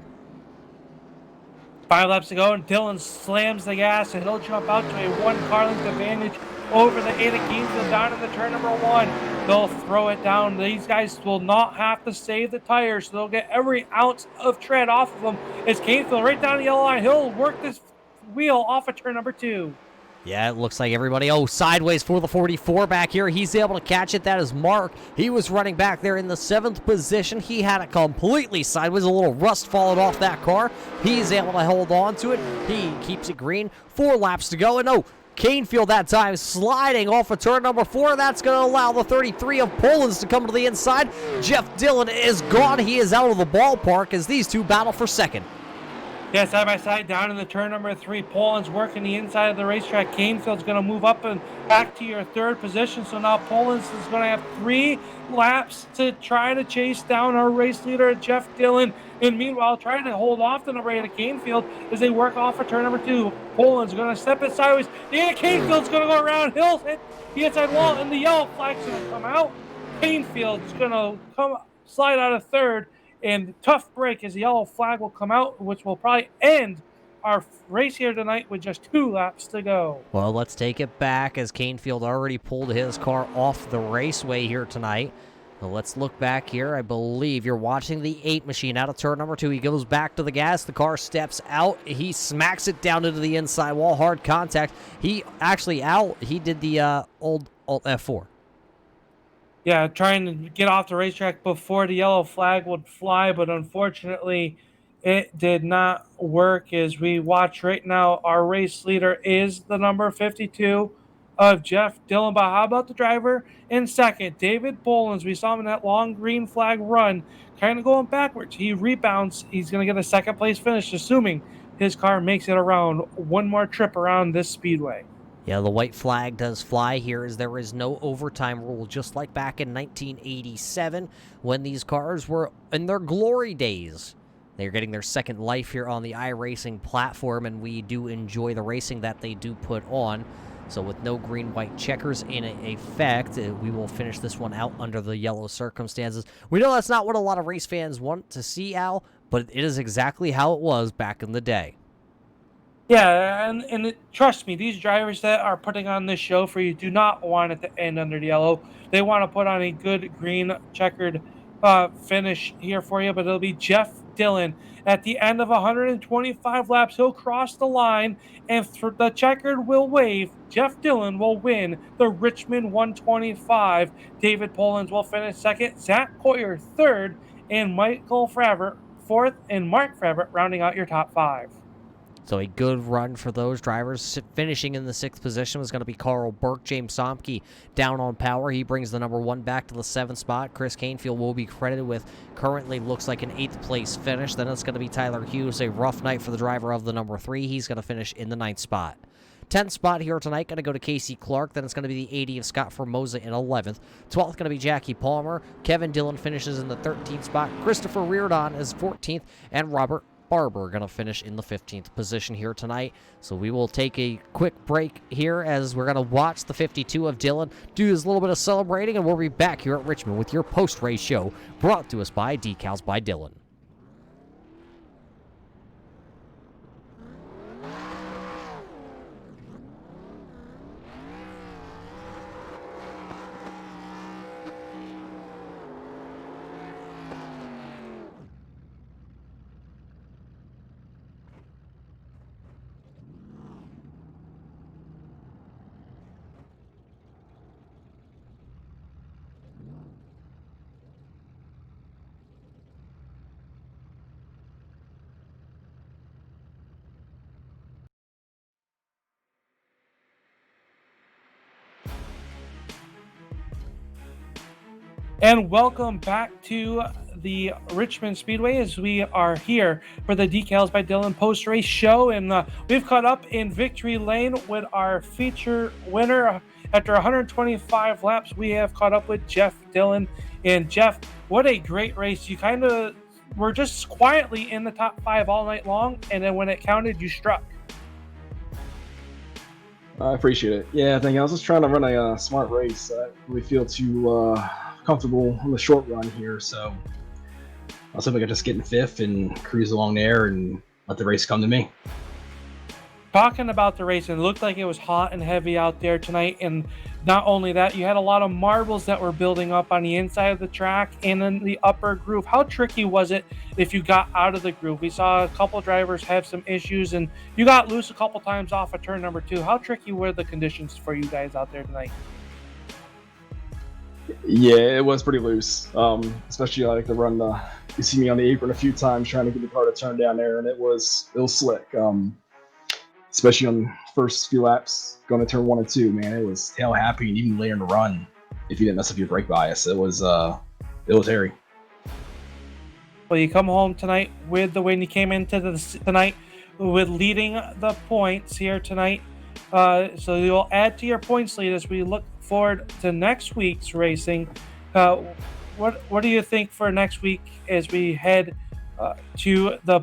Speaker 4: 5 laps to go, and Dillon slams the gas, and he'll jump out to a 1-car length advantage over the Ada Gainesville down in the turn number 1. They'll throw it down. These guys will not have to save the tires, so they'll get every ounce of tread off of them. As Gainesville right down the yellow line, he'll work this wheel off of turn number 2.
Speaker 3: Yeah, it looks like everybody, sideways for the 44 back here. He's able to catch it. That is Mark. He was running back there in the 7th position. He had it completely sideways. A little rust falling off that car. He's able to hold on to it. He keeps it green. 4 laps to go. And Canefield that time sliding off of turn number 4. That's going to allow the 33 of Poland's to come to the inside. Jeff Dillon is gone. He is out of the ballpark as these two battle for second.
Speaker 4: Yeah, side by side down in the turn number 3. Poland's working the inside of the racetrack. Canefield's going to move up and back to your 3rd position. So now Poland's is going to have 3 laps to try to chase down our race leader, Jeff Dillon. And meanwhile, trying to hold off the number 8 of Canefield as they work off of turn number 2. Poland's going to step it sideways. Yeah, Canefield's going to go around. He'll hit the inside wall, and the yellow flag's going to come out. Canefield's going to slide out of 3rd. And tough break as the yellow flag will come out, which will probably end our race here tonight with just 2 laps to go.
Speaker 3: Well, let's take it back as Canefield already pulled his car off the raceway here tonight. Well, let's look back here. I believe you're watching the 8 machine out of turn number 2. He goes back to the gas. The car steps out. He smacks it down into the inside wall. Hard contact. He actually He did the old F4.
Speaker 4: Yeah, trying to get off the racetrack before the yellow flag would fly, but unfortunately it did not work. As we watch right now, our race leader is the number 52 of Jeff Dillon. But how about the driver in second, David Bolins? We saw him in that long green flag run, kind of going backwards. He rebounds. He's going to get a 2nd place finish, assuming his car makes it around one more trip around this speedway.
Speaker 3: Yeah, the white flag does fly here as there is no overtime rule, just like back in 1987 when these cars were in their glory days. They're getting their second life here on the iRacing platform, and we do enjoy the racing that they do put on. So with no green-white checkers in effect, we will finish this one out under the yellow circumstances. We know that's not what a lot of race fans want to see, Al, but it is exactly how it was back in the day.
Speaker 4: Yeah, and trust me, these drivers that are putting on this show for you do not want it to end under the yellow. They want to put on a good green checkered finish here for you, but it'll be Jeff Dillon. At the end of 125 laps, he'll cross the line, and the checkered will wave. Jeff Dillon will win the Richmond 125. David Poland's will finish 2nd, Zach Coyer 3rd, and Michael Favret 4th, and Mark Favret rounding out your top 5.
Speaker 3: So a good run for those drivers. Finishing in the 6th position was going to be Carl Burke. James Somke down on power. He brings the number 1 back to the 7th spot. Chris Canefield will be credited with currently looks like an 8th place finish. Then it's going to be Tyler Hughes. A rough night for the driver of the number 3. He's going to finish in the 9th spot. 10th spot here tonight, going to go to Casey Clark. Then it's going to be the 80 of Scott Formosa in 11th. 12th going to be Jackie Palmer. Kevin Dillon finishes in the 13th spot. Christopher Reardon is 14th. And Robert Barber going to finish in the 15th position here tonight. So we will take a quick break here as we're going to watch the 52 of Dillon do his little bit of celebrating, and we'll be back here at Richmond with your post-race show brought to us by Decals by Dillon.
Speaker 4: And welcome back to the Richmond Speedway as we are here for the Decals by Dylan post-race show. And we've caught up in victory lane with our feature winner. After 125 laps, we have caught up with Jeff Dillon. And Jeff, what a great race. You kind of were just quietly in the top 5 all night long, and then when it counted, you struck.
Speaker 5: I appreciate it. Yeah, I was just trying to run a smart race. I didn't really feel too comfortable on the short run here, so I was hoping I could just get in fifth and cruise along there and let the race come to me.
Speaker 4: Talking about the race, and it looked like it was hot and heavy out there tonight. And not only that, you had a lot of marbles that were building up on the inside of the track and in the upper groove. How tricky was it if you got out of the groove? We saw a couple drivers have some issues, and you got loose a couple times off of turn number 2. How tricky were the conditions for you guys out there tonight?
Speaker 5: Yeah, it was pretty loose. Especially I like to run you see me on the apron a few times trying to get the car to turn down there, and it was slick. Especially on the first few laps going to turn 1 and 2, man, it was tail happy, and even later in the run, if you didn't mess up your brake bias, it was hairy.
Speaker 4: Well, you come home tonight with the win. You came into tonight with leading the points here tonight. So you'll add to your points lead as we look forward to next week's racing. What do you think for next week as we head to the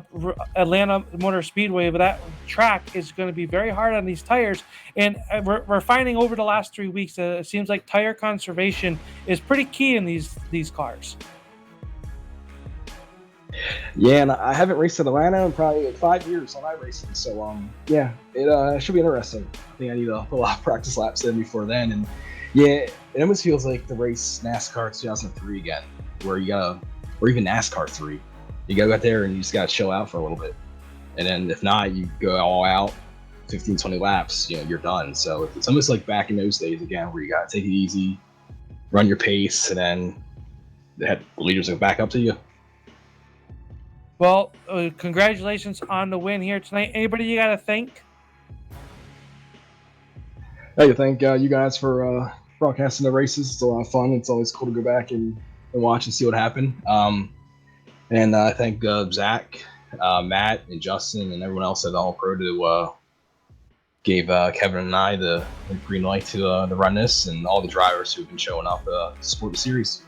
Speaker 4: Atlanta Motor Speedway? But that track is going to be very hard on these tires, and we're finding over the last 3 weeks that it seems like tire conservation is pretty key in these cars.
Speaker 5: Yeah, and I haven't raced at Atlanta in probably 5 years on iRacing, so yeah, it should be interesting. I think I need a lot of practice laps in before then, and yeah, it almost feels like the race NASCAR 2003 again, where you gotta, or even NASCAR 3, you go out there and you just gotta chill out for a little bit, and then if not, you go all out, 15, 20 laps, you're done. So it's almost like back in those days again, where you gotta take it easy, run your pace, and then the leaders will back up to you.
Speaker 4: Well, congratulations on the win here tonight. Anybody you got to thank?
Speaker 5: Hey, thank you guys for broadcasting the races. It's a lot of fun. It's always cool to go back and watch and see what happened. And I thank Zach, Matt, and Justin, and everyone else at the All Pro to gave Kevin and I the green light to run this, and all the drivers who've been showing up to support the series.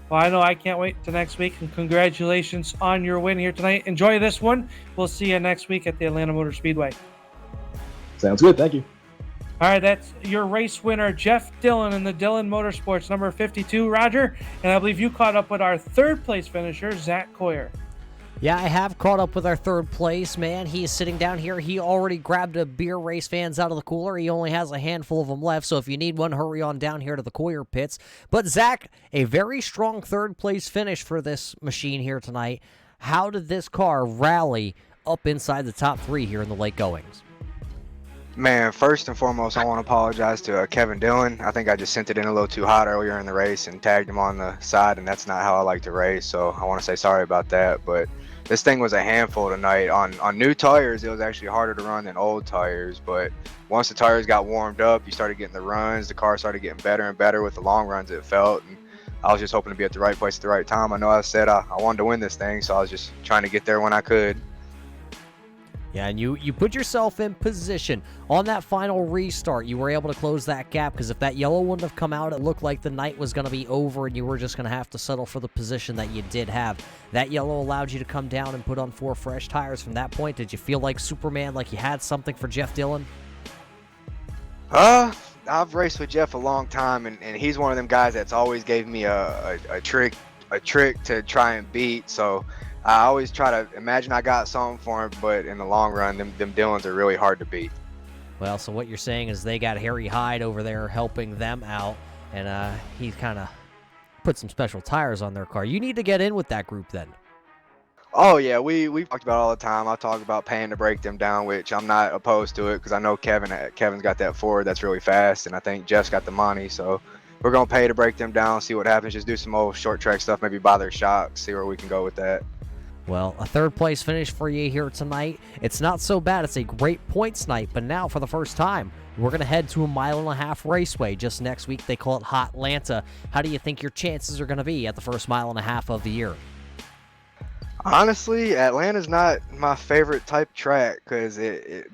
Speaker 4: Well, I know I can't wait to next week, and congratulations on your win here tonight. Enjoy this one. We'll see you next week at the Atlanta Motor Speedway.
Speaker 5: Sounds good. Thank you.
Speaker 4: All right, that's your race winner, Jeff Dillon in the Dillon Motorsports, number 52, Roger. And I believe you caught up with our third place finisher, Zach Coyer.
Speaker 3: Yeah, I have caught up with our third place, man. He is sitting down here. He already grabbed a beer, race fans, out of the cooler. He only has a handful of them left, so if you need one, hurry on down here to the Coyer pits. But Zach, a very strong third place finish for this machine here tonight. How did this car rally up inside the top 3 here in the late goings?
Speaker 6: Man, first and foremost, I want to apologize to Kevin Dillon. I think I just sent it in a little too hot earlier in the race and tagged him on the side, and that's not how I like to race, so I want to say sorry about that. But this thing was a handful tonight. On new tires, it was actually harder to run than old tires, but once the tires got warmed up, you started getting the runs, the car started getting better and better with the long runs, it felt, and I was just hoping to be at the right place at the right time. I know I said I wanted to win this thing, so I was just trying to get there when I could.
Speaker 3: Yeah, and you put yourself in position. On that final restart, you were able to close that gap, because if that yellow wouldn't have come out, it looked like the night was going to be over and you were just going to have to settle for the position that you did have. That yellow allowed you to come down and put on 4 fresh tires. From that point, did you feel like Superman, like you had something for Jeff Dillon?
Speaker 6: I've raced with Jeff a long time, and he's one of them guys that's always gave me a trick to try and beat, so I always try to imagine I got something for him, but in the long run, them Dillons are really hard to beat.
Speaker 3: Well, so what you're saying is they got Harry Hyde over there helping them out, and he kind of put some special tires on their car. You need to get in with that group then.
Speaker 6: Oh yeah, we talked about it all the time. I talk about paying to break them down, which I'm not opposed to it, because I know Kevin's got that Ford that's really fast, and I think Jeff's got the money, so we're gonna pay to break them down, see what happens. Just do some old short track stuff, maybe buy their shocks, see where we can go with that.
Speaker 3: Well, a third place finish for you here tonight. It's not so bad. It's a great points night, but now for the first time, we're going to head to a 1.5 mile raceway. Just next week, they call it Hot Atlanta. How do you think your chances are going to be at the first 1.5 miles of the year?
Speaker 6: Honestly, Atlanta's not my favorite type track because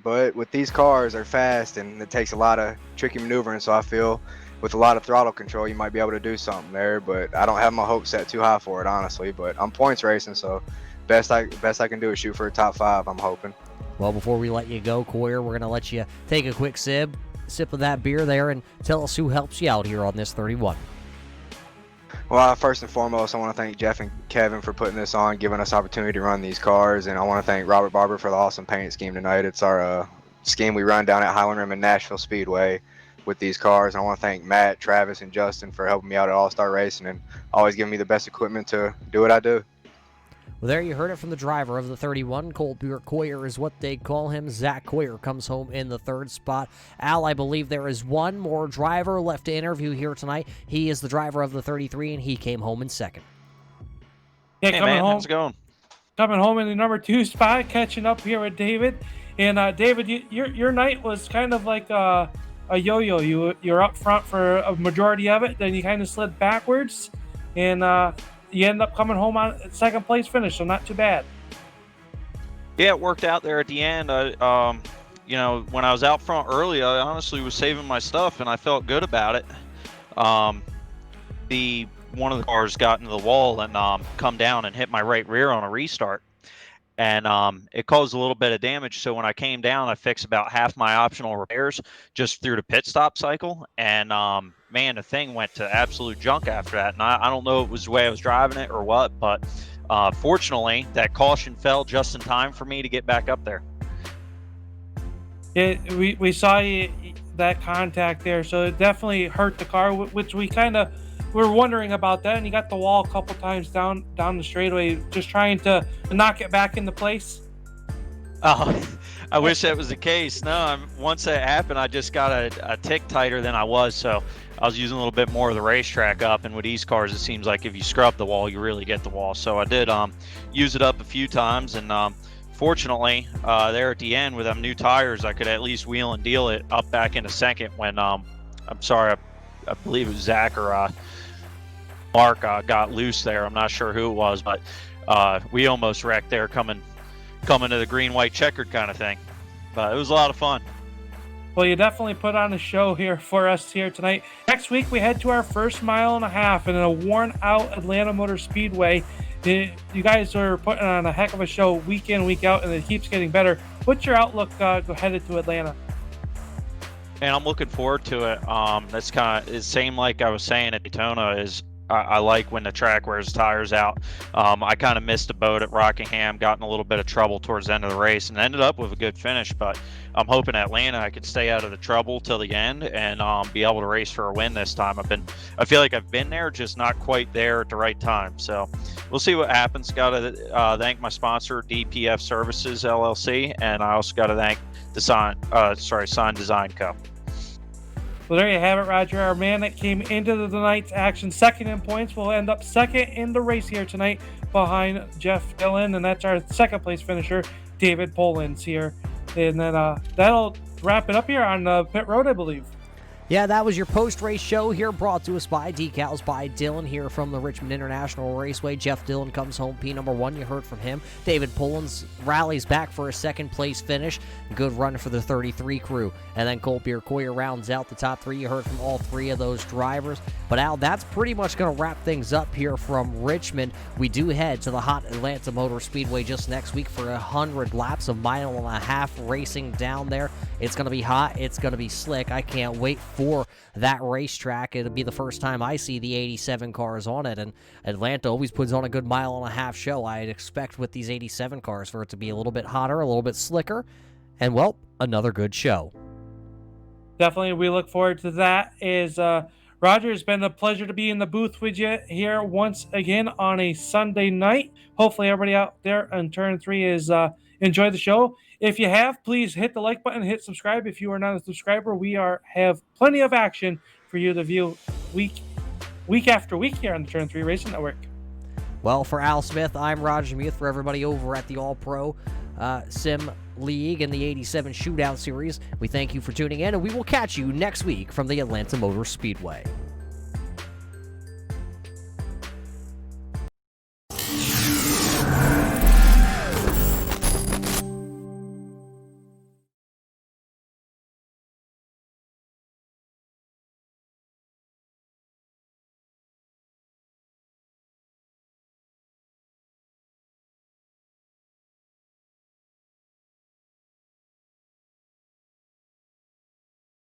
Speaker 6: but with these cars, they're fast and it takes a lot of tricky maneuvering. So I feel with a lot of throttle control, you might be able to do something there. But I don't have my hopes set too high for it, honestly. But I'm points racing, so best I can do is shoot for a top 5. I'm hoping.
Speaker 3: Well, before we let you go, Coyer, we're going to let you take a quick sip of that beer there and tell us who helps you out here on this 31.
Speaker 6: Well, first and foremost, I want to thank Jeff and Kevin for putting this on, giving us opportunity to run these cars, and I want to thank Robert Barber for the awesome paint scheme tonight. It's our scheme we run down at Highland Rim and Nashville Speedway with these cars, and I want to thank Matt, Travis, and Justin for helping me out at All-Star Racing and always giving me the best equipment to do what I do.
Speaker 3: Well, there you heard it from the driver of the 31. Colbert Coyer is what they call him. Zach Coyer comes home in the 3rd spot. Al, I believe there is one more driver left to interview here tonight. He is the driver of the 33, and he came home in 2nd.
Speaker 4: Yeah,
Speaker 7: Hey,
Speaker 4: coming
Speaker 7: man,
Speaker 4: home.
Speaker 7: how's it going?
Speaker 4: Coming home in the number 2 spot, catching up here with David. And David, your night was kind of like a yo-yo. You're up front for a majority of it, then you kind of slid backwards, and you end up coming home on 2nd place finish, so not too bad.
Speaker 7: Yeah, it worked out there at the end. You know, when I was out front early, I honestly was saving my stuff, and I felt good about it. One of the cars got into the wall and come down and hit my right rear on a restart, and it caused a little bit of damage. So when I came down, I fixed about half my optional repairs just through the pit stop cycle, and man, the thing went to absolute junk after that. And I don't know if it was the way I was driving it or what, but fortunately, that caution fell just in time for me to get back up there.
Speaker 4: We saw that contact there, so it definitely hurt the car, which we kind of were wondering about that. And you got the wall a couple times down the straightaway, just trying to knock it back into place.
Speaker 7: Oh, I wish that was the case. No, once that happened, I just got a tick tighter than I was, so I was using a little bit more of the racetrack up. And with these cars, it seems like if you scrub the wall, you really get the wall. So I did use it up a few times, and fortunately, there at the end with them new tires, I could at least wheel and deal it up back into 2nd when I'm sorry, I believe it was Zach or Mark got loose there. I'm not sure who it was, but we almost wrecked there coming to the green white checkered kind of thing. But it was a lot of fun.
Speaker 4: Well, you definitely put on a show here for us here tonight. Next week we head to our first 1.5 miles in a worn out Atlanta Motor Speedway. You guys are putting on a heck of a show week in, week out, and it keeps getting better. What's your outlook headed to Atlanta?
Speaker 7: And I'm looking forward to it. That's kind of the same like I was saying at Daytona is I like when the track wears tires out. I kind of missed the boat at Rockingham, got in a little bit of trouble towards the end of the race, and ended up with a good finish. But I'm hoping Atlanta I could stay out of the trouble till the end and be able to race for a win this time. I feel like I've been there, just not quite there at the right time. So we'll see what happens. Got to thank my sponsor, DPF Services LLC, and I also got to thank the Sign Design Co.
Speaker 4: Well, there you have it, Roger. Our man that came into the night's action 2nd in points will end up 2nd in the race here tonight behind Jeff Dillon, and that's our 2nd place finisher, David Polans here. And then that'll wrap it up here on pit road, I believe.
Speaker 3: Yeah, that was your post-race show here, brought to us by Decals by Dillon here from the Richmond International Raceway. Jeff Dillon comes home P1. You heard from him. David Polans rallies back for a 2nd place finish. Good run for the 33 crew. And then Colbert Coyer rounds out the top 3. You heard from all 3 of those drivers. But Al, that's pretty much going to wrap things up here from Richmond. We do head to the hot Atlanta Motor Speedway just next week for 100 laps of 1.5 mile racing down there. It's going to be hot. It's going to be slick. I can't wait for that racetrack. It'll be the first time I see the 87 cars on it, and Atlanta always puts on a good 1.5 mile show. I'd expect with these 87 cars for it to be a little bit hotter, a little bit slicker, and, well, another good show.
Speaker 4: Definitely, we look forward to that. Roger, it's been a pleasure to be in the booth with you here once again on a Sunday night. Hopefully everybody out there on Turn 3 is enjoyed the show. If you have, please hit the like button, hit subscribe. If you are not a subscriber, we have plenty of action for you to view week after week here on the Turn 3 Racing Network.
Speaker 3: Well, for Al Smith, I'm Roger Muth. For everybody over at the All-Pro Sim League and the 87 Shootout Series, we thank you for tuning in, and we will catch you next week from the Atlanta Motor Speedway.